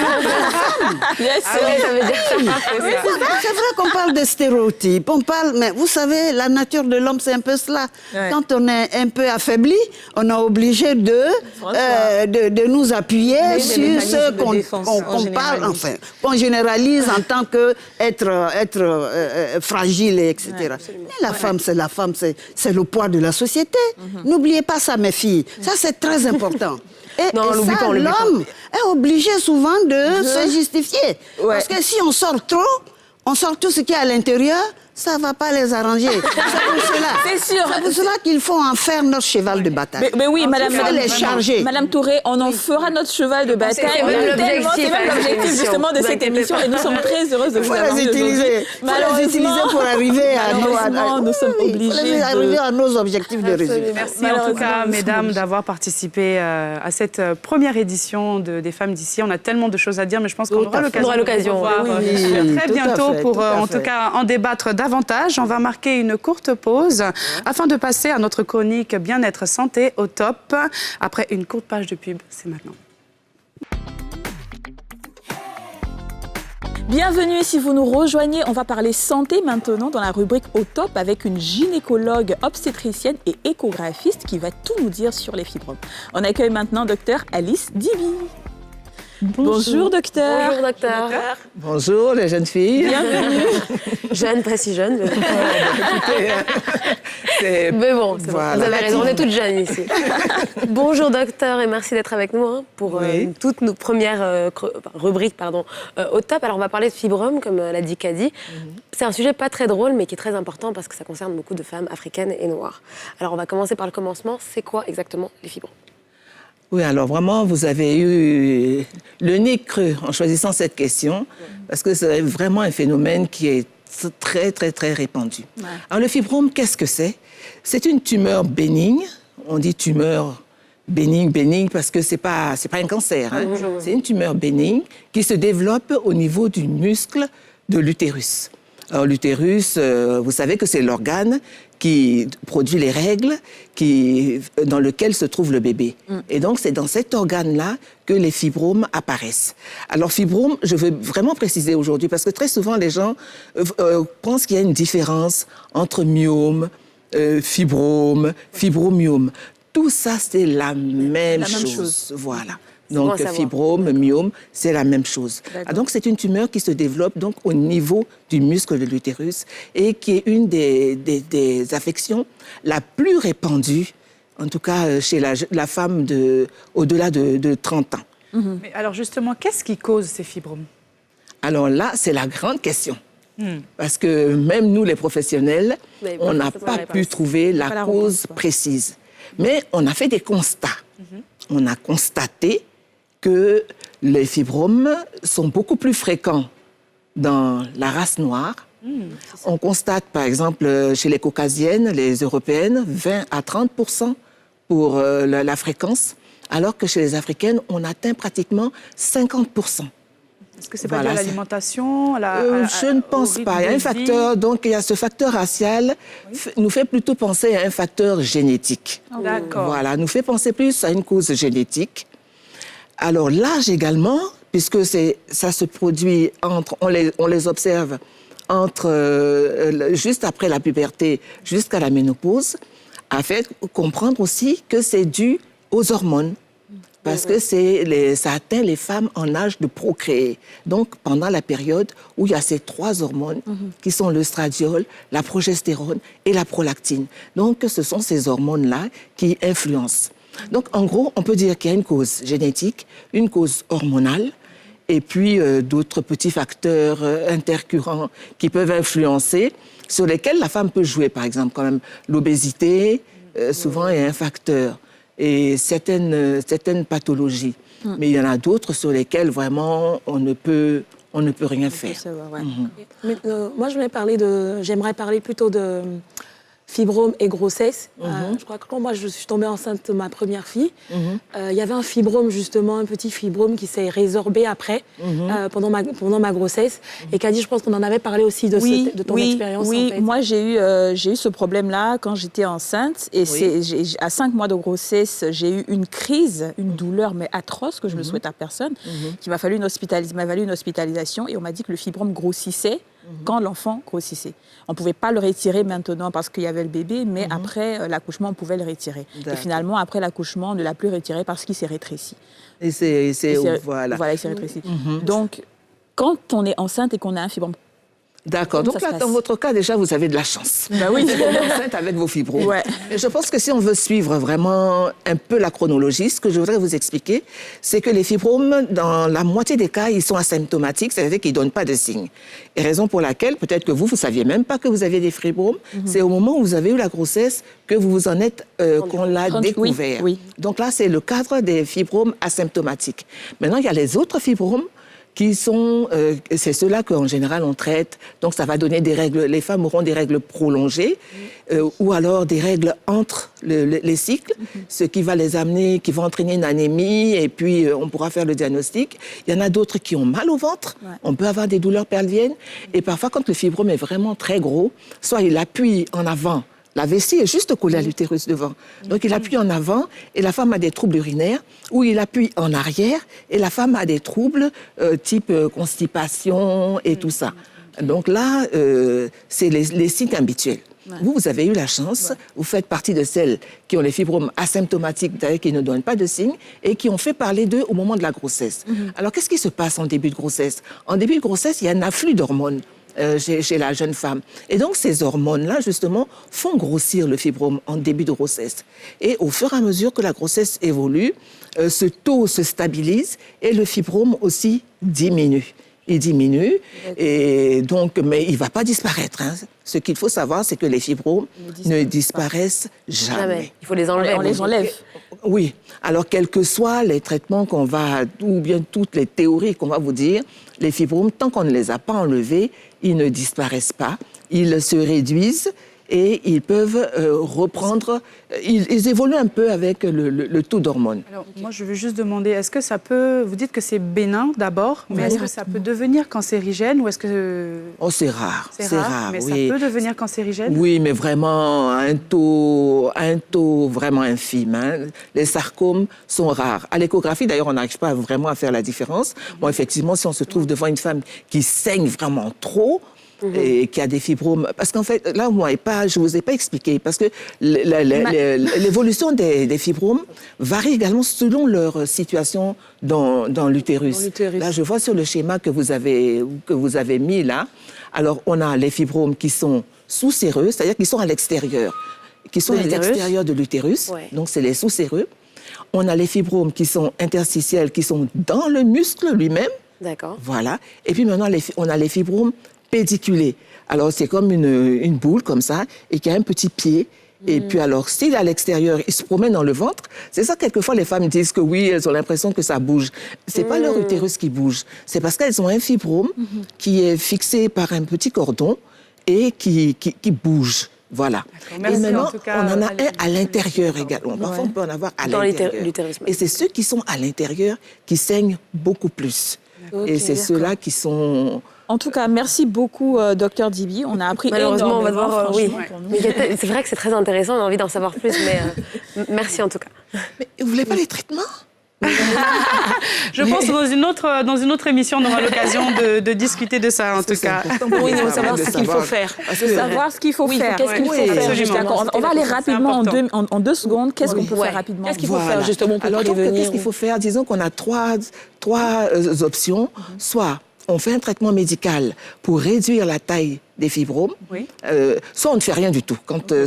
qu'on parle de stéréotypes, mais vous savez, la nature de l'homme, c'est un peu cela. Ouais. Quand on est un peu affaibli, on est obligé de nous appuyer sur ce qu'on parle, enfin, qu'on généralise en tant qu'être fragile, etc. Mais la femme, c'est le poids de la société. N'oubliez pas ça, mes filles. Ça, c'est très important. Et l'homme est obligé souvent de se justifier. Ouais. Parce que si on sort trop, on sort tout ce qui est à l'intérieur, ça ne va pas les arranger. C'est pour cela qu'il faut en faire notre cheval de bataille. Mais oui, Madame Touré, on en fera notre cheval de bataille. C'est même l'objectif justement de cette émission et nous sommes très heureuses de vous avoir utiliser. Il faut les utiliser pour arriver nous sommes obligés à nos objectifs de résultat. Merci en tout cas, mesdames, d'avoir participé à cette première édition des Femmes d'ici. On a tellement de choses à dire, mais je pense qu'on aura l'occasion de voir très bientôt pour en tout cas en débattre davantage. On va marquer une courte pause afin de passer à notre chronique Bien-être santé au top. Après une courte page de pub, c'est maintenant. Bienvenue, si vous nous rejoignez, on va parler santé maintenant dans la rubrique Au top avec une gynécologue obstétricienne et échographiste qui va tout nous dire sur les fibromes. On accueille maintenant Dr Alice Dibi. Bonjour docteur. Bonjour docteur. Bonjour les jeunes filles. Bienvenue. Jeune, pas si jeune. Mais bon, voilà. Vous avez raison, on est toutes jeunes ici. Bonjour docteur et merci d'être avec nous pour toutes nos premières rubriques au top. Alors on va parler de fibromes comme l'a dit Kadi. C'est un sujet pas très drôle mais qui est très important parce que ça concerne beaucoup de femmes africaines et noires. Alors on va commencer par le commencement. C'est quoi exactement les fibromes ? Oui, alors vraiment, vous avez eu le nez creux en choisissant cette question, parce que c'est vraiment un phénomène qui est très, très, très répandu. Ouais. Alors le fibrome, qu'est-ce que c'est ? C'est une tumeur bénigne. On dit tumeur bénigne parce que c'est pas un cancer. Hein. C'est une tumeur bénigne qui se développe au niveau du muscle de l'utérus. Alors l'utérus, vous savez que c'est l'organe qui produit les règles, dans lequel se trouve le bébé. Et donc, c'est dans cet organe-là que les fibromes apparaissent. Alors, fibromes, je veux vraiment préciser aujourd'hui, parce que très souvent, les gens pensent qu'il y a une différence entre myome, fibrome, fibromyome. Tout ça, c'est la même chose. Voilà. Donc, fibrome, myome, c'est la même chose. Donc, c'est une tumeur qui se développe donc, au niveau du muscle de l'utérus et qui est une des affections la plus répandue, en tout cas chez la femme au-delà de 30 ans. Mais alors, justement, qu'est-ce qui cause ces fibromes ? Alors là, c'est la grande question. Parce que même nous, les professionnels, on n'a pas pu trouver la cause précise. Mais on a fait des constats. On a constaté que les fibromes sont beaucoup plus fréquents dans la race noire. On constate, par exemple, chez les caucasiennes, les européennes, 20 à 30% pour la fréquence, alors que chez les africaines, on atteint pratiquement 50%. Est-ce que c'est pas lié à l'alimentation, je ne pense pas. Il y a un facteur, donc il y a ce facteur racial, nous fait plutôt penser à un facteur génétique. D'accord. Voilà, nous fait penser plus à une cause génétique. Alors l'âge également, puisque ça se produit on les observe juste après la puberté jusqu'à la ménopause, a fait comprendre aussi que c'est dû aux hormones. Parce que ça atteint les femmes en âge de procréer. Donc, pendant la période où il y a ces 3 hormones qui sont l'œstradiol, la progestérone et la prolactine. Donc, ce sont ces hormones-là qui influencent. Donc, en gros, on peut dire qu'il y a une cause génétique, une cause hormonale, et puis d'autres petits facteurs intercurrents qui peuvent influencer, sur lesquels la femme peut jouer. Par exemple, quand même, l'obésité, souvent, est un facteur. Et certaines pathologies. Mais il y en a d'autres sur lesquelles vraiment on ne peut rien faire. Mais, moi, j'aimerais parler plutôt de fibrome et grossesse. Je crois que quand moi je suis tombée enceinte de ma première fille, il y avait un fibrome justement, un petit fibrome qui s'est résorbé après, pendant ma grossesse. Et Kadi, je pense qu'on en avait parlé aussi de ton expérience. Oui, en fait. Moi j'ai eu ce problème-là quand j'étais enceinte. Et à 5 mois de grossesse, j'ai eu une crise, une douleur mais atroce que je ne souhaite à personne, qui m'a valu une hospitalisation. Et on m'a dit que le fibrome grossissait quand l'enfant grossissait. On ne pouvait pas le retirer maintenant parce qu'il y avait le bébé, mais après l'accouchement, on pouvait le retirer. Et finalement, après l'accouchement, on ne l'a plus retiré parce qu'il s'est rétréci. Voilà, il s'est rétréci. Donc, quand on est enceinte et qu'on a un fibrome... D'accord. Donc là, dans votre cas, déjà, vous avez de la chance. Ben oui. Vous êtes enceinte avec vos fibromes. Ouais. Mais je pense que si on veut suivre vraiment un peu la chronologie, ce que je voudrais vous expliquer, c'est que les fibromes, dans la moitié des cas, ils sont asymptomatiques, c'est-à-dire qu'ils ne donnent pas de signes. Et raison pour laquelle, peut-être que vous ne saviez même pas que vous aviez des fibromes, c'est au moment où vous avez eu la grossesse que vous vous en êtes, qu'on l'a découvert. Oui. Donc là, c'est le cadre des fibromes asymptomatiques. Maintenant, il y a les autres fibromes qui sont, c'est ceux-là qu'en général on traite. Donc ça va donner des règles, les femmes auront des règles prolongées ou alors des règles entre les cycles, ce qui va les amener, qui va entraîner une anémie et puis on pourra faire le diagnostic. Il y en a d'autres qui ont mal au ventre, on peut avoir des douleurs pelviennes et parfois quand le fibrome est vraiment très gros, soit il appuie en avant. La vessie est juste collée à l'utérus devant. Donc, il appuie en avant et la femme a des troubles urinaires, ou il appuie en arrière et la femme a des troubles type constipation et tout ça. Donc là, c'est les signes habituels. Vous avez eu la chance, vous faites partie de celles qui ont les fibromes asymptomatiques, c'est-à-dire qui ne donnent pas de signes, et qui ont fait parler d'eux au moment de la grossesse. Alors, qu'est-ce qui se passe en début de grossesse? En début de grossesse, il y a un afflux d'hormones. Chez la jeune femme. Et donc, ces hormones-là, justement, font grossir le fibrome en début de grossesse. Et au fur et à mesure que la grossesse évolue, ce taux se stabilise et le fibrome aussi diminue. Il diminue, et donc, mais il ne va pas disparaître. Hein. Ce qu'il faut savoir, c'est que les fibromes ne disparaissent jamais. Il faut les enlever. On les enlève. Oui. Alors, quels que soient les traitements qu'on va, ou bien toutes les théories qu'on va vous dire, les fibromes, tant qu'on ne les a pas enlevés, ils ne disparaissent pas, ils se réduisent et ils peuvent reprendre, ils évoluent un peu avec le taux d'hormones. Alors, moi, je veux juste demander, est-ce que ça peut, vous dites que c'est bénin d'abord, mais est-ce que ça peut devenir cancérigène ou est-ce que... Oh, c'est rare. C'est rare, mais oui. Ça peut devenir cancérigène? Oui, mais vraiment un taux vraiment infime. Hein. Les sarcomes sont rares. À l'échographie, d'ailleurs, on n'arrive pas vraiment à faire la différence. Bon, effectivement, si on se trouve devant une femme qui saigne vraiment trop, et qui a des fibromes. Parce qu'en fait, là, moi, je ne vous ai pas expliqué, parce que l'évolution des fibromes varie également selon leur situation dans l'utérus. Là, je vois sur le schéma que vous avez mis là, alors on a les fibromes qui sont sous-séreux, c'est-à-dire qui sont à l'extérieur, de l'utérus, donc c'est les sous-séreux. On a les fibromes qui sont interstitiels, qui sont dans le muscle lui-même. D'accord. Voilà. Et puis maintenant, on a les fibromes pédiculé. Alors, c'est comme une boule comme ça et qui a un petit pied. Et puis alors, s'il est à l'extérieur, il se promène dans le ventre. C'est ça, quelquefois, les femmes disent que oui, elles ont l'impression que ça bouge. C'est pas leur utérus qui bouge. C'est parce qu'elles ont un fibrome qui est fixé par un petit cordon et qui bouge. Voilà. Merci, et maintenant, en tout cas, on en a un à l'intérieur également. Parfois, on peut en avoir à l'intérieur. Et c'est ceux qui sont à l'intérieur qui saignent beaucoup plus. Et c'est ceux-là qui sont... En tout cas, merci beaucoup, Dr Dibi. On a appris Malheureusement, énormément, on va devoir... Oui. pour nous. C'est vrai que c'est très intéressant, on a envie d'en savoir plus, mais merci en tout cas. Mais vous voulez pas les traitements? Je pense que dans une autre émission, on aura l'occasion de discuter de ça, en tout cas. Oui, on va savoir ce qu'il faut faire. Savoir ce qu'il faut faire. Qu'est-ce qu'il faut faire? D'accord. On va aller rapidement en 2 secondes. Qu'est-ce qu'on peut faire rapidement? Qu'est-ce qu'il faut faire justement pour prévenir? Alors, qu'est-ce qu'il faut faire? Disons qu'on a trois options. Soit on fait un traitement médical pour réduire la taille des fibromes, soit on ne fait rien du tout quand il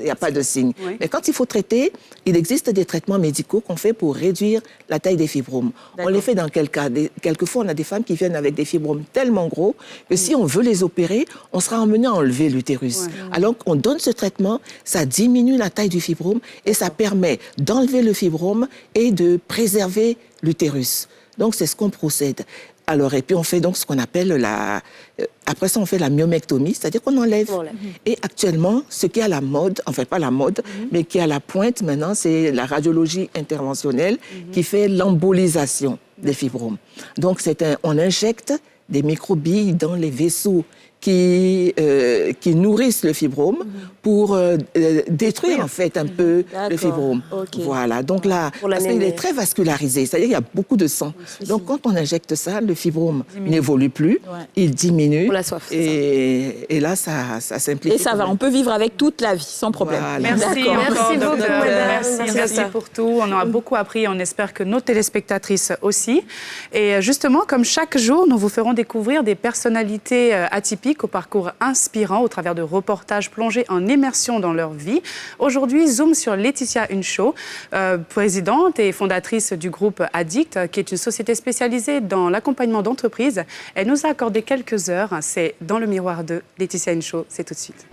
n'y a pas de signe. Oui. Mais quand il faut traiter, il existe des traitements médicaux qu'on fait pour réduire la taille des fibromes. On les fait dans quel cas? Quelquefois, on a des femmes qui viennent avec des fibromes tellement gros que si on veut les opérer, on sera emmené à enlever l'utérus. Alors qu'on donne ce traitement, ça diminue la taille du fibrome et ça permet d'enlever le fibrome et de préserver l'utérus. Donc, c'est ce qu'on procède. Alors, et puis, on fait donc ce qu'on appelle après ça, on fait la myomectomie, c'est-à-dire qu'on enlève. Et actuellement, ce qui est à la mode, enfin, pas la mode, mais qui est à la pointe maintenant, c'est la radiologie interventionnelle qui fait l'embolisation des fibromes. Donc, on injecte des microbilles dans les vaisseaux qui nourrissent le fibrome pour détruire en fait un peu le fibrome. Voilà, donc là, parce qu'il est très vascularisé, c'est-à-dire qu'il y a beaucoup de sang. Donc quand on injecte ça, le fibrome n'évolue plus, il diminue. Pour la soif, et là, ça simplifie. Et ça va, on peut vivre avec toute la vie, sans problème. Voilà. Merci encore, beaucoup, docteur. Merci pour tout. On a beaucoup appris. On espère que nos téléspectatrices aussi. Et justement, comme chaque jour, nous vous ferons découvrir des personnalités atypiques au parcours inspirant au travers de reportages plongés en immersion dans leur vie. Aujourd'hui, zoom sur Laetitia Unchaud, présidente et fondatrice du groupe Addict, qui est une société spécialisée dans l'accompagnement d'entreprises. Elle nous a accordé quelques heures. C'est dans le miroir de Laetitia Unchaud. C'est tout de suite.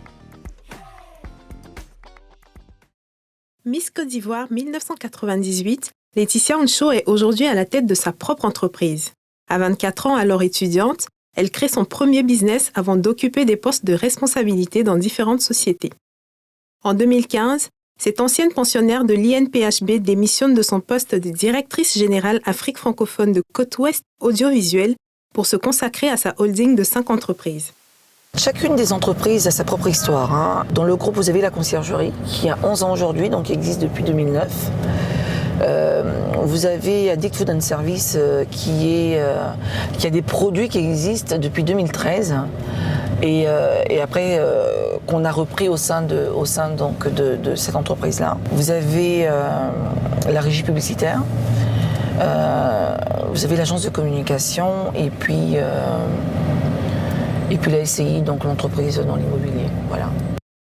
Miss Côte d'Ivoire 1998, Laetitia Unchaud est aujourd'hui à la tête de sa propre entreprise. À 24 ans, alors étudiante, elle crée son premier business avant d'occuper des postes de responsabilité dans différentes sociétés. En 2015, cette ancienne pensionnaire de l'INPHB démissionne de son poste de directrice générale Afrique francophone de Côte-Ouest Audiovisuel pour se consacrer à sa holding de 5 entreprises. Chacune des entreprises a sa propre histoire. Dans le groupe, vous avez la conciergerie, qui a 11 ans aujourd'hui, donc qui existe depuis 2009. Vous avez Addict Food and Service qui a des produits qui existent depuis 2013 et après qu'on a repris au sein donc de cette entreprise-là. Vous avez la régie publicitaire, vous avez l'agence de communication et puis la SCI, donc l'entreprise dans l'immobilier. Voilà.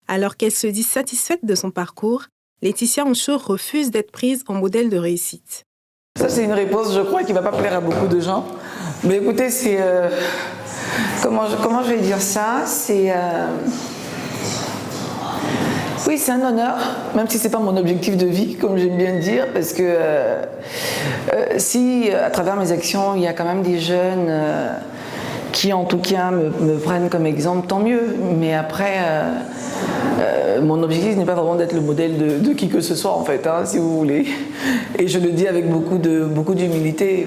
Alors qu'elle se dit satisfaite de son parcours, Laetitia Unchaud refuse d'être prise en modèle de réussite. Ça, c'est une réponse, je crois, qui ne va pas plaire à beaucoup de gens. Mais écoutez, c'est... Comment je vais dire ça? Oui, c'est un honneur, même si ce n'est pas mon objectif de vie, comme j'aime bien dire, parce que si, à travers mes actions, il y a quand même des jeunes qui, en tout cas, me prennent comme exemple, tant mieux. Mais après... mon objectif n'est pas vraiment d'être le modèle de qui que ce soit, en fait, si vous voulez. Et je le dis avec beaucoup d'humilité.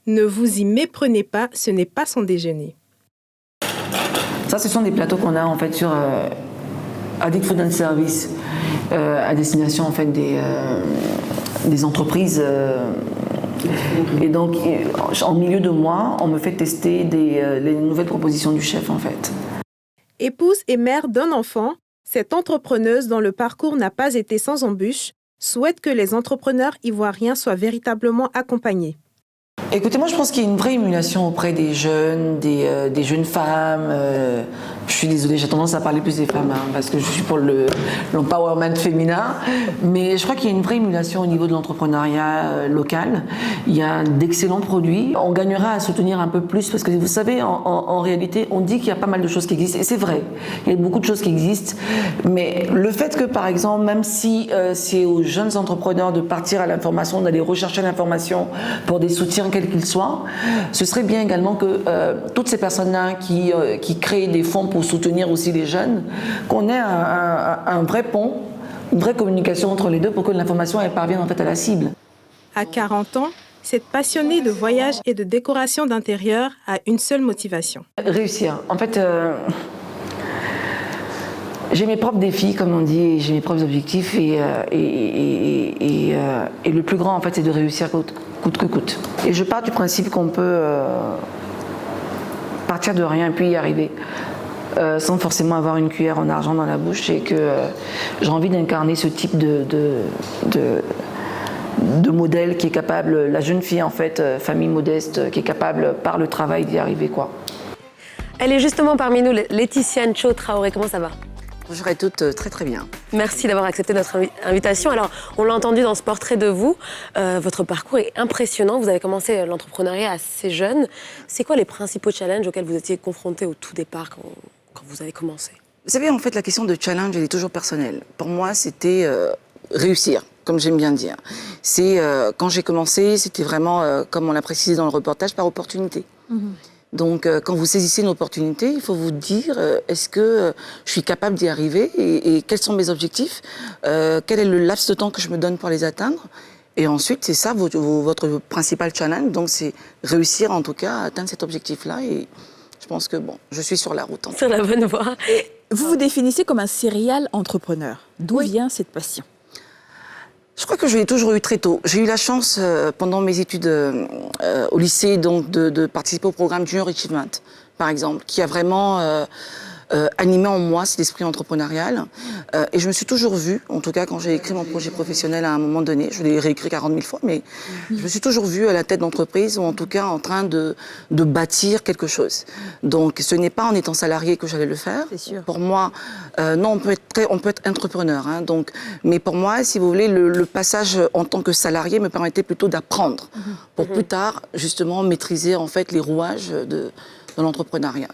Ne vous y méprenez pas, ce n'est pas son déjeuner. Ça, ce sont des plateaux qu'on a, en fait, sur Addict Food and Service, à destination, en fait, des entreprises. Et donc, en milieu de mois, on me fait tester les nouvelles propositions du chef, en fait. Épouse et mère d'un enfant, cette entrepreneuse dont le parcours n'a pas été sans embûches souhaite que les entrepreneurs ivoiriens soient véritablement accompagnés. Écoutez, moi je pense qu'il y a une vraie émulation auprès des jeunes femmes, Je suis désolée, j'ai tendance à parler plus des femmes, parce que je suis pour l'empowerment féminin. Mais je crois qu'il y a une vraie émulation au niveau de l'entrepreneuriat local. Il y a d'excellents produits. On gagnera à soutenir un peu plus, parce que vous savez, en réalité, on dit qu'il y a pas mal de choses qui existent. Et c'est vrai, il y a beaucoup de choses qui existent. Mais le fait que, par exemple, même si c'est aux jeunes entrepreneurs de partir à l'information, d'aller rechercher l'information pour des soutiens quels qu'ils soient, ce serait bien également que toutes ces personnes-là qui créent des fonds pour soutenir aussi les jeunes, qu'on ait un vrai pont, une vraie communication entre les deux pour que l'information elle parvienne en fait à la cible. À 40 ans, cette passionnée de voyage et de décoration d'intérieur a une seule motivation. Réussir. En fait, j'ai mes propres défis, comme on dit, j'ai mes propres objectifs et le plus grand en fait c'est de réussir coûte que coûte. Et je pars du principe qu'on peut partir de rien et puis y arriver. Sans forcément avoir une cuillère en argent dans la bouche, et que j'ai envie d'incarner ce type de modèle qui est capable, la jeune fille en fait, famille modeste, qui est capable par le travail d'y arriver quoi. Elle est justement parmi nous, Laetitia Ncho Traoré, comment ça va? Bonjour à toutes, très très bien. Merci d'avoir accepté notre invitation. Alors, on l'a entendu dans ce portrait de vous, votre parcours est impressionnant. Vous avez commencé l'entrepreneuriat assez jeune. C'est quoi les principaux challenges auxquels vous étiez confrontés au tout départ quand vous avez commencé? Vous savez, en fait, la question de challenge, elle est toujours personnelle. Pour moi, c'était réussir, comme j'aime bien dire. C'est quand j'ai commencé, c'était vraiment, comme on l'a précisé dans le reportage, par opportunité. Donc, quand vous saisissez une opportunité, il faut vous dire, est-ce que je suis capable d'y arriver et quels sont mes objectifs, quel est le laps de temps que je me donne pour les atteindre. Et ensuite, c'est ça votre principal challenge. Donc, c'est réussir, en tout cas, à atteindre cet objectif-là. Et je pense que, bon, je suis sur la route. Sur la bonne voie. Et vous vous définissez comme un serial entrepreneur. D'où vient cette passion? Je crois que je l'ai toujours eu très tôt. J'ai eu la chance, pendant mes études au lycée, donc, de participer au programme Junior Achievement, par exemple, qui a vraiment animé en moi cet esprit entrepreneurial. Et je me suis toujours vue, en tout cas quand j'ai écrit mon projet professionnel à un moment donné, je l'ai réécrit 40 000 fois, mais je me suis toujours vue à la tête d'entreprise, ou en tout cas en train de bâtir quelque chose. Donc ce n'est pas en étant salarié que j'allais le faire. Pour moi, non, on peut être entrepreneur. Hein, donc, mais pour moi, si vous voulez, le passage en tant que salarié me permettait plutôt d'apprendre pour plus tard, justement, maîtriser en fait les rouages de l'entrepreneuriat.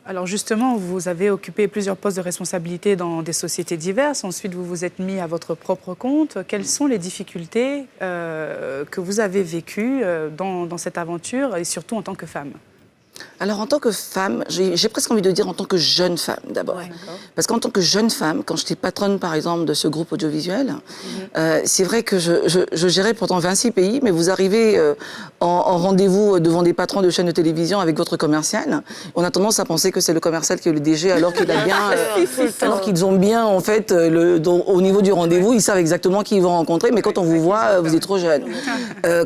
Alors justement, vous avez occupé plusieurs postes de responsabilité dans des sociétés diverses. Ensuite, vous vous êtes mis à votre propre compte. Quelles sont les difficultés que vous avez vécues dans cette aventure, et surtout en tant que femme? Alors, en tant que femme, j'ai presque envie de dire en tant que jeune femme, d'abord. Ouais, parce qu'en tant que jeune femme, quand j'étais patronne, par exemple, de ce groupe audiovisuel, c'est vrai que je gérais pourtant 26 pays, mais vous arrivez en rendez-vous devant des patrons de chaînes de télévision avec votre commercial. On a tendance à penser que c'est le commercial qui est le DG, alors qu'il a bien, alors qu'ils ont bien, en fait, au niveau du rendez-vous, ils savent exactement qui ils vont rencontrer, mais quand on vous voit, vous êtes trop jeune.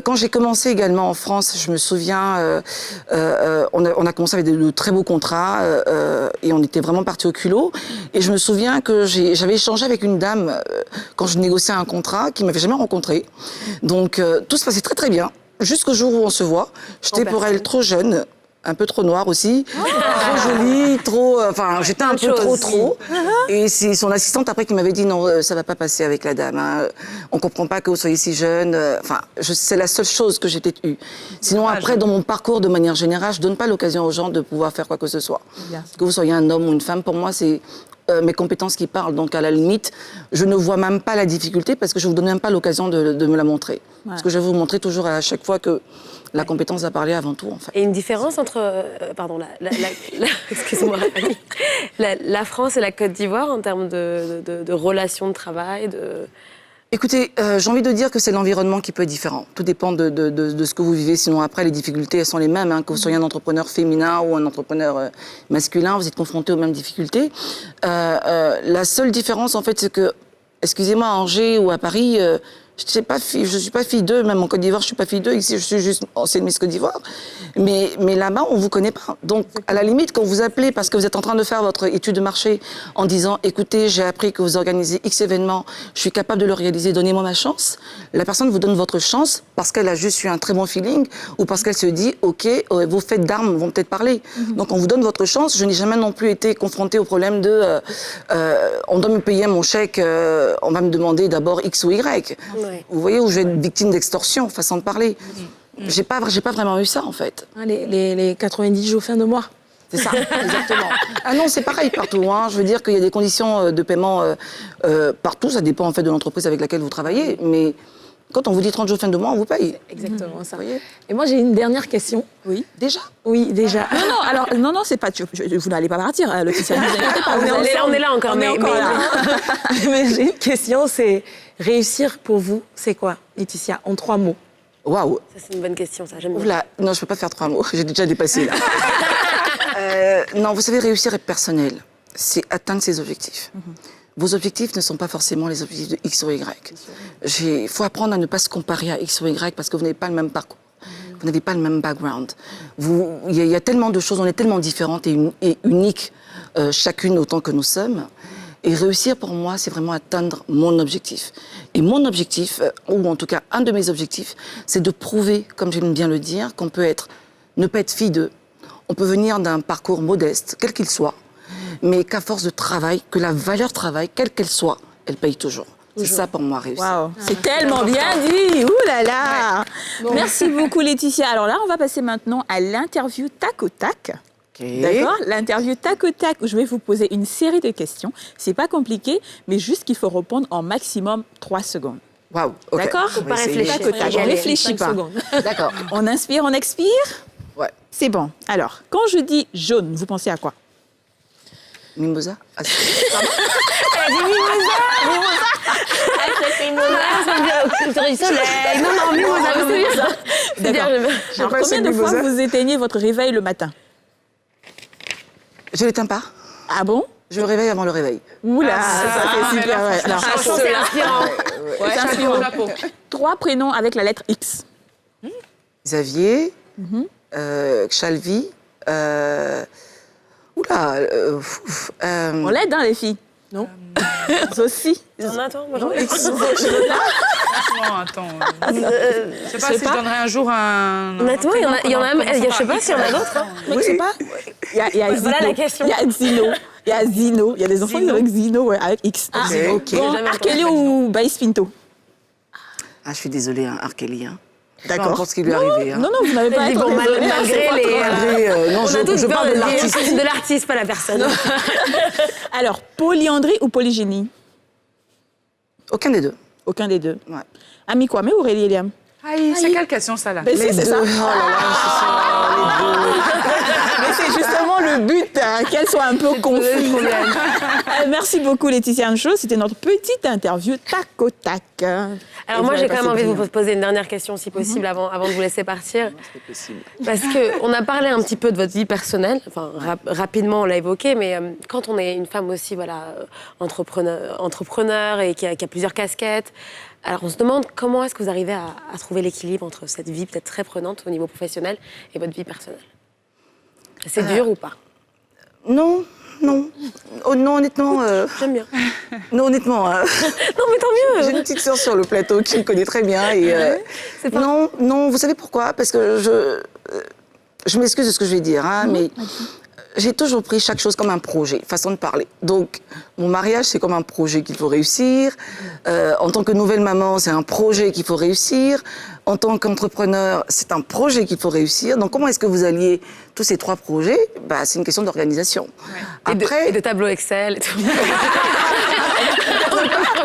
Quand j'ai commencé également en France, je me souviens, on a commencé avec de très beaux contrats et on était vraiment partis au culot. Et je me souviens que j'avais échangé avec une dame quand je négociais un contrat qui ne m'avait jamais rencontrée. Donc tout se passait très très bien. Jusqu'au jour où on se voit. J'étais pour elle trop jeune, un peu trop noire aussi, trop jolie, trop... Enfin, j'étais un peu trop. Et c'est son assistante après qui m'avait dit non, ça va pas passer avec la dame. Hein. On comprend pas que vous soyez si jeune. Enfin, c'est la seule chose que j'ai peut-être eue. Sinon, après, dans mon parcours, de manière générale, je donne pas l'occasion aux gens de pouvoir faire quoi que ce soit. Que vous soyez un homme ou une femme, pour moi, c'est mes compétences qui parlent. Donc, à la limite, je ne vois même pas la difficulté parce que je vous donne même pas l'occasion de me la montrer. Parce que je vais vous montrer toujours à chaque fois que la compétence va parler avant tout, en fait. Et une différence entre, excuse-moi, la France et la Côte d'Ivoire en termes de relations de travail, Écoutez, j'ai envie de dire que c'est l'environnement qui peut être différent. Tout dépend de ce que vous vivez. Sinon, après, les difficultés, elles sont les mêmes. Hein. Que vous soyez un entrepreneur féminin ou un entrepreneur masculin, vous êtes confronté aux mêmes difficultés. La seule différence, en fait, c'est que, excusez-moi, à Angers ou à Paris, Je suis pas fille d'eux, même en Côte d'Ivoire, je suis pas fille d'eux. Ici, je suis juste ancienne Miss Côte d'Ivoire. Mais là-bas, on vous connaît pas. Donc, à la limite, quand vous appelez parce que vous êtes en train de faire votre étude de marché en disant, écoutez, j'ai appris que vous organisez X événements, je suis capable de le réaliser, donnez-moi ma chance. La personne vous donne votre chance parce qu'elle a juste eu un très bon feeling ou parce qu'elle se dit, ok, vos fêtes d'armes vont peut-être parler. Donc, on vous donne votre chance. Je n'ai jamais non plus été confrontée au problème de, on doit me payer mon chèque, on va me demander d'abord X ou Y. Ouais. Vous voyez, où je vais être victime d'extorsion, façon de parler. J'ai pas vraiment eu ça, en fait. Les 90 jours fin de mois. C'est ça, exactement. Ah non, c'est pareil partout. Hein. Je veux dire qu'il y a des conditions de paiement partout. Ça dépend, en fait, de l'entreprise avec laquelle vous travaillez. Mais quand on vous dit 30 jours fin de mois, on vous paye. Exactement ça. Et moi, j'ai une dernière question. Oui. Déjà? Oui, déjà. Non, c'est pas... vous n'allez pas partir, hein, Laetitia. Ne vous inquiétez pas. On est là encore. On est encore là. Mais j'ai une question, c'est réussir pour vous, c'est quoi, Laetitia, en 3 mots? Waouh. Ça, c'est une bonne question, ça, j'aime bien. Oula, non, je peux pas faire 3 mots. J'ai déjà dépassé, là. Non, vous savez, réussir est personnel. C'est atteindre ses objectifs. Vos objectifs ne sont pas forcément les objectifs de X ou Y. Il faut apprendre à ne pas se comparer à X ou Y parce que vous n'avez pas le même parcours. Vous n'avez pas le même background. Il y a tellement de choses, on est tellement différentes et uniques, chacune autant que nous sommes. Et réussir, pour moi, c'est vraiment atteindre mon objectif. Et mon objectif, ou en tout cas un de mes objectifs, c'est de prouver, comme j'aime bien le dire, qu'on peut ne pas être fille d'eux. On peut venir d'un parcours modeste, quel qu'il soit, mais qu'à force de travail, que la valeur travail, quelle qu'elle soit, elle paye toujours. C'est ça pour moi, réussir. Wow. C'est tellement bien dit. Ouh là là. Bon. Merci beaucoup, Laetitia. Alors là, on va passer maintenant à l'interview tac au tac. D'accord. L'interview tac au tac où je vais vous poser une série de questions. C'est pas compliqué, mais juste qu'il faut répondre en maximum 3 secondes. Waouh. Okay. D'accord. Faut pas réfléchir. Tac au tac. On réfléchit pas. D'accord. On inspire, on expire. Ouais. C'est bon. Alors, quand je dis jaune, vous pensez à quoi? Mimosa. Elle a dit mimosa. C'est mimosa. Du soleil. Non, mimosa. C'est bien ça. C'est bien. Alors, combien de fois vous éteignez votre réveil le matin? Je l'éteins pas. Ah bon? Je me réveille avant le réveil. Oula, ça c'est super. Ouais. Alors, c'est inspirant. C'est inspirant. 3 prénoms avec la lettre X. Xavier, Chalvi, on l'aide, hein, les filles? Non. Aussi. T'en as, toi? Moi, j'en ai. Franchement, attends. Je sais pas si je donnerais un jour un... Honnêtement, il y en a même. Je sais pas s'il y en a d'autres. Je sais pas. Il y a Voilà la question. Il y a Zino. Il y a des enfants qui avec Zino, ouais, avec X. Ah, ok. Bon, Arkeli ou Baïs Pinto? Ah, je suis désolée, hein, Arkeli. Hein. D'accord. Peu importe ce qui lui est arrivé. Hein. Non, vous n'avez pas à être désolée. Malgré non, je parle de l'artiste. De l'artiste, pas la personne. Alors, polyandrie ou polygénie? Aucun des deux. Aucun des deux. Ouais. Ami Kwame ou Aurélie Eliam? C'est quelle question, ça, là? Ben, c'est ça. Oh là là, mais c'est justement le but, hein, qu'elle soit un peu confuse. Merci beaucoup, Laetitia Ancho. C'était notre petite interview tac au tac. Alors moi, j'ai quand même envie de vous poser une dernière question, si possible, avant de vous laisser partir. C'est possible. Parce qu'on a parlé un petit peu de votre vie personnelle. Enfin, rapidement, on l'a évoqué, mais quand on est une femme aussi, voilà, entrepreneur et qui a plusieurs casquettes, alors on se demande comment est-ce que vous arrivez à trouver l'équilibre entre cette vie peut-être très prenante au niveau professionnel et votre vie personnelle? C'est dur ou pas? Non. Oh, non, honnêtement... J'aime bien. Non, honnêtement... Non, mais tant mieux. J'ai une petite sœur sur le plateau qui me connaît très bien. Et, non, vous savez pourquoi? Parce que je m'excuse de ce que je vais dire, hein, mais j'ai toujours pris chaque chose comme un projet, façon de parler. Donc, mon mariage, c'est comme un projet qu'il faut réussir. En tant que nouvelle maman, c'est un projet qu'il faut réussir. En tant qu'entrepreneur, c'est un projet qu'il faut réussir. Donc, comment est-ce que vous alliez tous ces 3 projets? Bah, c'est une question d'organisation. Ouais. Après, et de tableau Excel et tout.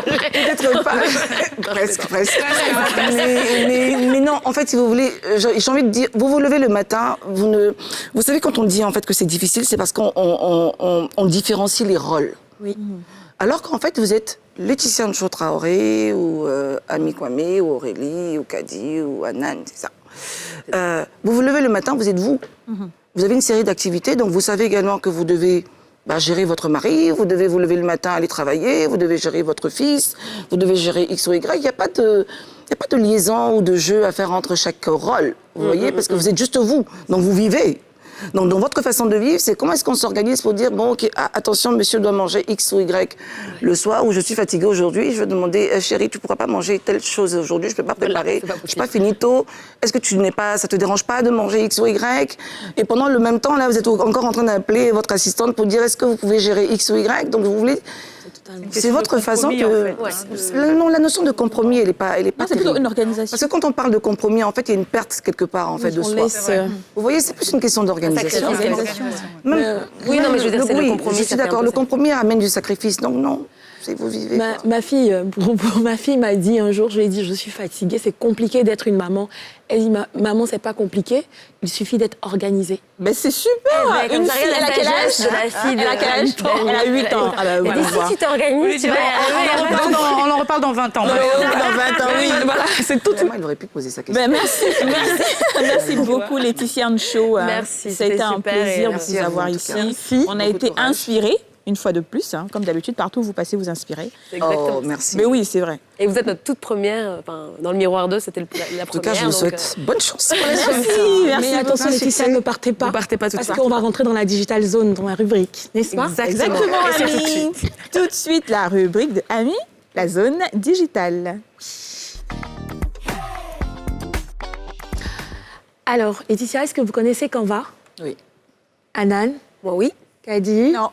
Peut-être pas. Presque. Mais non, en fait, si vous voulez, j'ai envie de dire, vous vous levez le matin, vous savez, quand on dit en fait que c'est difficile, c'est parce qu'on différencie les rôles. Oui. Alors qu'en fait, vous êtes Laetitia Ancho Traoré, ou Ami Kwame, ou Aurélie, ou Kadi, ou Anan, c'est ça. Vous vous levez le matin, vous êtes vous. Vous avez une série d'activités, donc vous savez également que vous devez gérer votre mari, vous devez vous lever le matin, aller travailler, vous devez gérer votre fils, vous devez gérer X ou Y. Il n'y a pas de liaison ou de jeu à faire entre chaque rôle, vous voyez, parce que vous êtes juste vous, donc vous vivez. Donc, dans votre façon de vivre, c'est comment est-ce qu'on s'organise pour dire, bon, ok, attention, monsieur doit manger X ou Y le soir, ou je suis fatiguée aujourd'hui, je vais demander, chérie, tu ne pourras pas manger telle chose aujourd'hui, je ne peux pas préparer, je n'ai pas fini tôt, est-ce que ça ne te dérange pas de manger X ou Y? Et pendant le même temps, là, vous êtes encore en train d'appeler votre assistante pour dire, est-ce que vous pouvez gérer X ou Y? Donc, vous voulez... C'est votre façon que... En fait. Non, la notion de compromis, elle n'est pas c'est plutôt une organisation. Parce que quand on parle de compromis, en fait, il y a une perte quelque part, en fait, de soi. Vous voyez, c'est plus une question d'organisation. Oui, non, mais je veux dire, c'est le compromis. Je suis d'accord, le compromis amène du sacrifice, donc non. Vous vivez. Ma fille m'a dit un jour, je lui ai dit, je suis fatiguée, c'est compliqué d'être une maman. Elle dit, maman, c'est pas compliqué, il suffit d'être organisée. Mais c'est super. Une fille, elle a quel âge? Elle a quel âge? Elle a 8 ans. Elle dit, si tu t'organises, tu vas... On en reparle dans 20 ans. Dans 20 ans, oui. Voilà, c'est tout. Il aurait pu poser sa question. Merci beaucoup, Laetitia Ncho. Merci. Ça a été un plaisir de vous avoir ici. On a été inspirés. Une fois de plus, comme d'habitude, partout où vous passez, vous inspirez. Oh, merci. Mais oui, c'est vrai. Et vous êtes notre toute première, dans le Miroir 2, c'était la première. En tout cas, je vous souhaite bonne chance. Merci. Mais attention, Laetitia, ne partez pas. Ne partez pas tout de suite. Parce qu'on va rentrer dans la Digital Zone, dans la rubrique, n'est-ce pas? Exactement, Ami. Tout de suite, la rubrique de Ami, la zone digitale. Alors, Laetitia, est-ce que vous connaissez Canva? Oui. Anan? Moi, oui. Kadi? Non.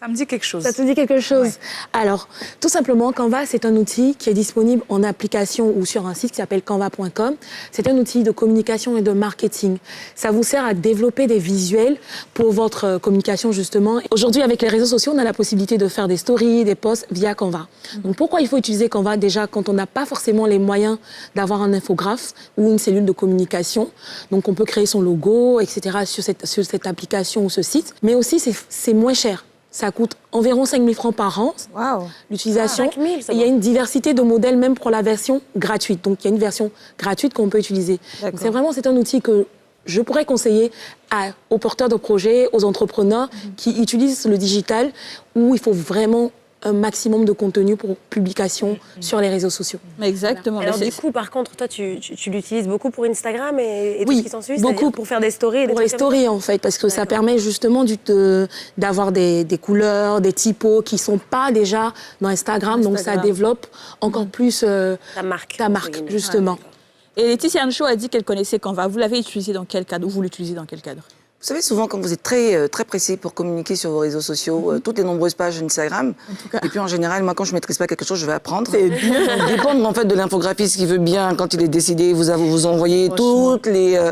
Ça me dit quelque chose. Ça te dit quelque chose? Ouais. Alors, tout simplement, Canva, c'est un outil qui est disponible en application ou sur un site qui s'appelle canva.com. C'est un outil de communication et de marketing. Ça vous sert à développer des visuels pour votre communication, justement. Aujourd'hui, avec les réseaux sociaux, on a la possibilité de faire des stories, des posts via Canva. Donc, pourquoi il faut utiliser Canva? Déjà, quand on n'a pas forcément les moyens d'avoir un infographe ou une cellule de communication. Donc, on peut créer son logo, etc. sur cette application ou ce site. Mais aussi, c'est moins cher. Ça coûte environ 5 000 francs par an, l'utilisation. 5 000, et il y a une diversité de modèles, même pour la version gratuite. Donc, il y a une version gratuite qu'on peut utiliser. Donc, c'est un outil que je pourrais conseiller aux porteurs de projets, aux entrepreneurs qui utilisent le digital, où il faut vraiment un maximum de contenu pour publication sur les réseaux sociaux. Exactement. Alors du coup, par contre, toi, tu l'utilises beaucoup pour Instagram et tout oui, ce qui s'ensuit, beaucoup pour faire des stories. Pour les stories, en fait, parce que ça permet justement d'avoir des couleurs, des typos qui ne sont pas déjà dans Instagram, donc ça développe encore plus ta marque, justement. Et Laetitia Ncho a dit qu'elle connaissait Canva. Vous l'avez utilisé dans quel cadre? Ou vous l'utilisez dans quel cadre? Vous savez, souvent, quand vous êtes très pressé pour communiquer sur vos réseaux sociaux, toutes les nombreuses pages Instagram, et puis en général, moi, quand je ne maîtrise pas quelque chose, je vais apprendre. C'est bien. Dépendre, en fait, de l'infographiste qui veut bien, quand il est décidé, vous envoyer toutes les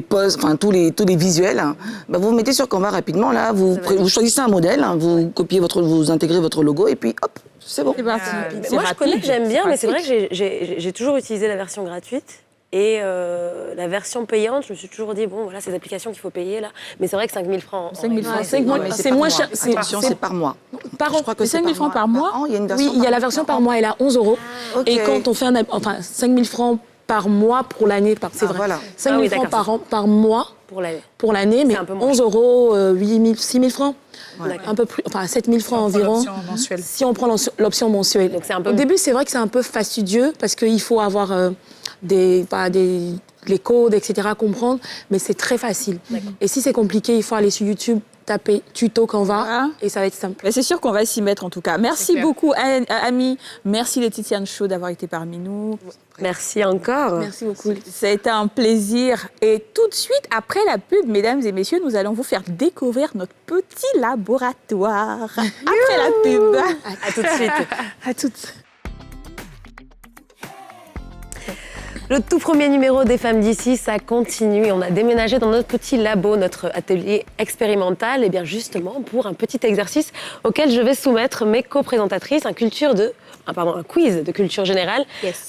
posts, enfin, tous les visuels. Hein. Bah, vous mettez sur Canva rapidement, là, vous choisissez un modèle, hein, vous copiez vous intégrez votre logo, et puis hop, c'est bon. C'est parti. Moi, je connais, j'aime bien, mais c'est vrai que j'ai toujours utilisé la version gratuite. Et la version payante, je me suis toujours dit, bon, voilà, ces applications qu'il faut payer, là. Mais c'est vrai que 5 000 francs... 5 000 francs, c'est moins cher. Attention, c'est par mois. Par an. Je crois que 5 000 francs par mois. Il y a une version oui, il y a la version par mois, elle est à 11 €. Et quand on fait 5 000 francs par mois pour l'année, c'est vrai. Voilà. 5 000 francs par mois pour l'année, mais 11 €, 8 000, 6 000 francs. Un peu plus, 7 000 francs environ. Si on prend l'option mensuelle. Donc, au début, c'est vrai que c'est un peu fastidieux parce qu'il faut avoir les codes, etc., à comprendre, mais c'est très facile. Et si c'est compliqué, il faut aller sur YouTube, taper tuto Canva et ça va être simple. Mais c'est sûr qu'on va s'y mettre en tout cas. Merci beaucoup, Ami. Merci Laetitia Ncho d'avoir été parmi nous. Merci encore. Merci beaucoup. Ça a été un plaisir. Et tout de suite, après la pub, mesdames et messieurs, nous allons vous faire découvrir notre petit laboratoire. Après la pub. À tout de suite. À toutes. Le tout premier numéro des Femmes d'ici, ça continue. On a déménagé dans notre petit labo, notre atelier expérimental, et bien justement pour un petit exercice auquel je vais soumettre mes co-présentatrices, un quiz de culture générale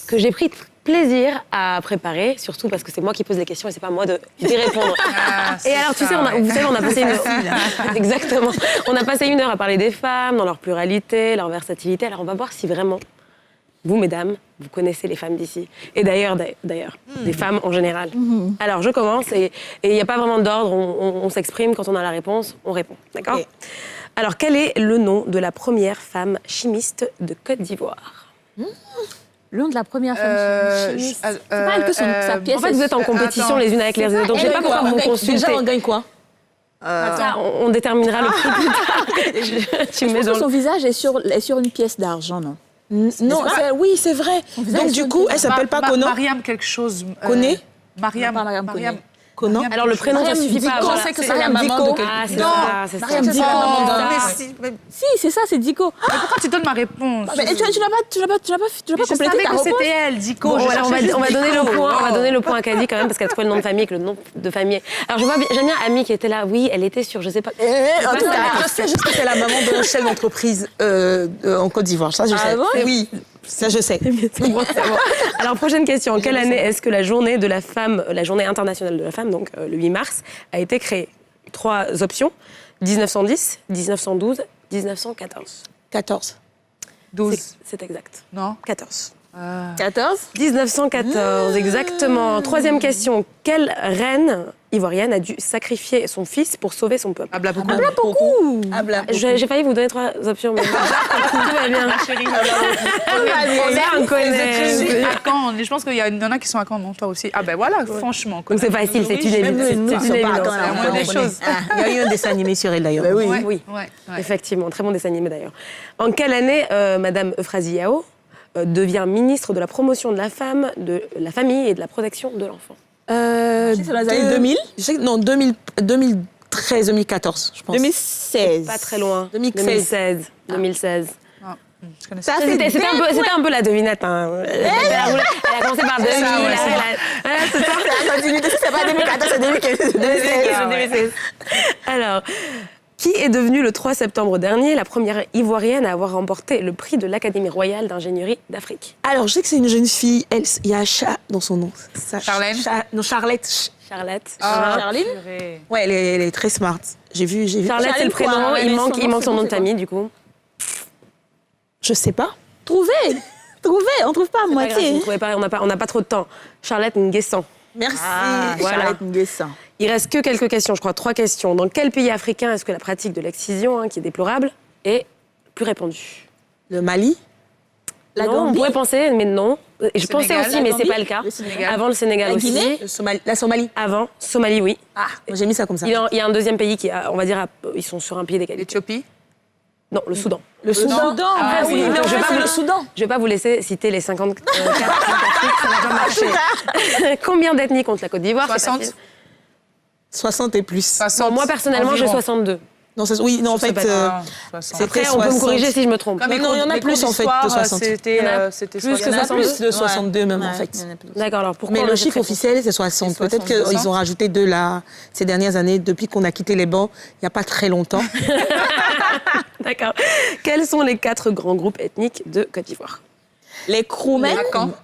que j'ai pris plaisir à préparer, surtout parce que c'est moi qui pose les questions et c'est pas moi d'y répondre. Et alors, tu sais, on a passé une heure. Exactement. On a passé 1 heure à parler des femmes, dans leur pluralité, leur versatilité. Alors, on va voir si vraiment, vous, mesdames, vous connaissez les femmes d'ici. Et d'ailleurs, des femmes en général. Alors, je commence et il n'y a pas vraiment d'ordre. On s'exprime. Quand on a la réponse, on répond. D'accord ? Alors, quel est le nom de la première femme chimiste de Côte d'Ivoire ? Le nom de la première femme chimiste. C'est pas elle que sa pièce. En fait, vous êtes en compétition les unes avec les autres. Donc, je ne sais pas pourquoi vous consultez. Déjà, on gagne quoi ? Ça, on déterminera le prix plus tard. Je pense que son visage est sur une pièce d'argent, non ? Non, oui, c'est vrai. Donc, du coup, elle s'appelle pas Kono ? Mariam quelque chose. Koné ? Mariam Kono. Alors, le prénom, ça suffit pas. On sait que c'est la maman de Ah, c'est ça, c'est ça. Mariam Diko. Si, c'est ça, c'est Diko. Mais pourquoi tu donnes ma réponse ? Tu n'as pas complété ta réponse. C'était elle, Diko. Bon, alors, on va donner le point. On va donner le point à Kadi quand même parce qu'elle a trouvé le nom de famille avec le nom de famille. Alors, j'aime bien Ami qui était là. Oui, elle était sur, je sais pas. En tout cas, je sais juste que c'est la maman d'un chef d'entreprise en Côte d'Ivoire. Ça, je sais. Oui. Ça, je sais. C'est bon. Alors, prochaine question. En quelle année est-ce que la journée de la femme, la journée internationale de la femme, donc le 8 mars, a été créée ? 3 options. 1910, 1912, 1914. 14. 12. C'est exact. Non ? 14. 14 1914, exactement. Troisième question. Quelle reine ivoirienne a dû sacrifier son fils pour sauver son peuple ? Abla Pokou. J'ai failli vous donner 3 options, mais tout va bien. On connaît. Je pense qu'il y en a qui sont à Caen, non ? Toi aussi. Ah ben voilà, franchement. Donc c'est facile, c'est une évidence. C'est la des choses. Il y a eu un dessin animé sur elle, d'ailleurs. Oui, effectivement. Très bon dessin animé, d'ailleurs. En quelle année Madame Euphrasie Yao devient ministre de la promotion de la femme, de la famille et de la protection de l'enfant ? C'est dans les années 2000 Non, 2013, 2014, je pense. 2016. Pas très loin. 2016. 2016. Ça, c'était un peu la devinette. Hein. Elle a commencé par 2000. C'est pas 2014, c'est 2016. Alors, qui est devenue le 3 septembre dernier la première Ivoirienne à avoir remporté le prix de l'Académie royale d'ingénierie d'Afrique ? Alors, je sais que c'est une jeune fille. Il y a Cha dans son nom. Charlène ? Non, Charlotte. Charline ? Ouais, elle est très smart. J'ai vu. Charlotte, c'est le prénom. Il manque son nom de famille, du coup. Je sais pas. Trouvez, on trouve pas à moitié. On n'a pas trop de temps. Charlotte Nguessan. Merci, voilà. Charlotte Nguessan. Il reste que quelques questions, je crois, 3 questions. Dans quel pays africain est-ce que la pratique de l'excision, qui est déplorable, est plus répandue ? Le Mali ? La non, Gambie ? on pourrait penser, mais non. Je pensais aussi, mais c'est pas le cas. Avant le Sénégal la aussi. Guinée ? La Somalie ? Avant, Somalie, oui. Ah, j'ai mis ça comme ça. Il y a un deuxième pays qui, on va dire, ils sont sur un pied d'égalité. L'Éthiopie ? Non, le Soudan. Le Soudan. Après, oui, mais le Soudan. Je vais pas vous laisser citer les 54 Afriques, ça va pas marcher. Combien d'ethnies contre la Côte d'Ivoire ? 60 60 et plus. Bon, moi, personnellement, j'ai 62. Non, en fait, après, on peut me corriger si je me trompe. Mais non, il y en a plus, en fait, de 60. C'était plus que 60. Plus de 62 même, en fait. D'accord, alors pourquoi mais le chiffre officiel, c'est 60. Peut-être qu'ils ont rajouté ces dernières années, depuis qu'on a quitté les bancs, il n'y a pas très longtemps. D'accord. Quels sont les 4 grands groupes ethniques de Côte d'Ivoire ? Les Kroumen.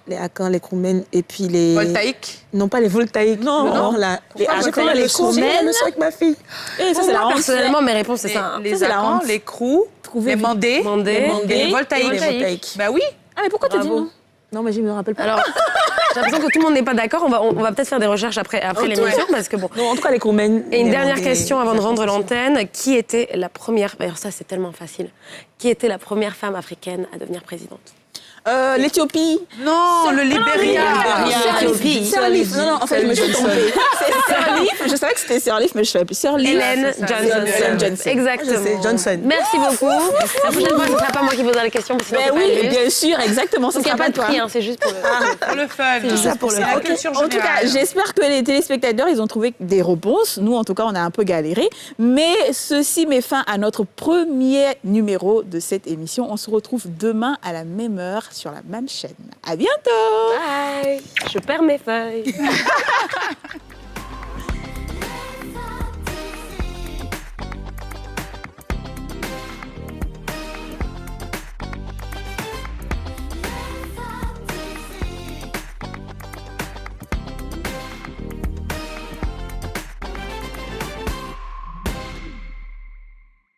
Les Akans, les Kroumen, et puis les... Voltaïques ? Non, pas les voltaïques. Non, les Akans, les Kroumen. Je le avec ma fille. Personnellement, mes réponses, c'est ça. Les Akans, les Krous, les Mandés, les Voltaïques. Bah oui. Ah, mais pourquoi tu dis non ? Non, mais je ne me rappelle pas. Alors, j'ai l'impression que tout le monde n'est pas d'accord. On va peut-être faire des recherches après l'émission, parce que bon... Non, en tout cas, les Kroumen... Et une dernière question avant de rendre l'antenne. Qui était la première... Alors ça, c'est tellement facile. Qui était la première femme africaine à devenir présidente ? L'Éthiopie. Non, le Libéria. Sirleaf. Non, en fait, je me suis trompée. C'est Sirleaf. Je savais que c'était Sirleaf, mais je ne savais plus. Sirleaf. Hélène Johnson. Exactement. Johnson. Merci beaucoup. La prochaine fois, ce ne sera pas moi qui poserai la question. Mais oui, bien sûr, exactement. Il n'y a pas de prix, c'est juste pour le fun. C'est juste pour le fun. En tout cas, j'espère que les téléspectateurs, ils ont trouvé des réponses. Nous, en tout cas, on a un peu galéré. Mais ceci met fin à notre premier numéro de cette émission. On se retrouve demain à la même heure sur la même chaîne. À bientôt. Bye. Je perds mes feuilles.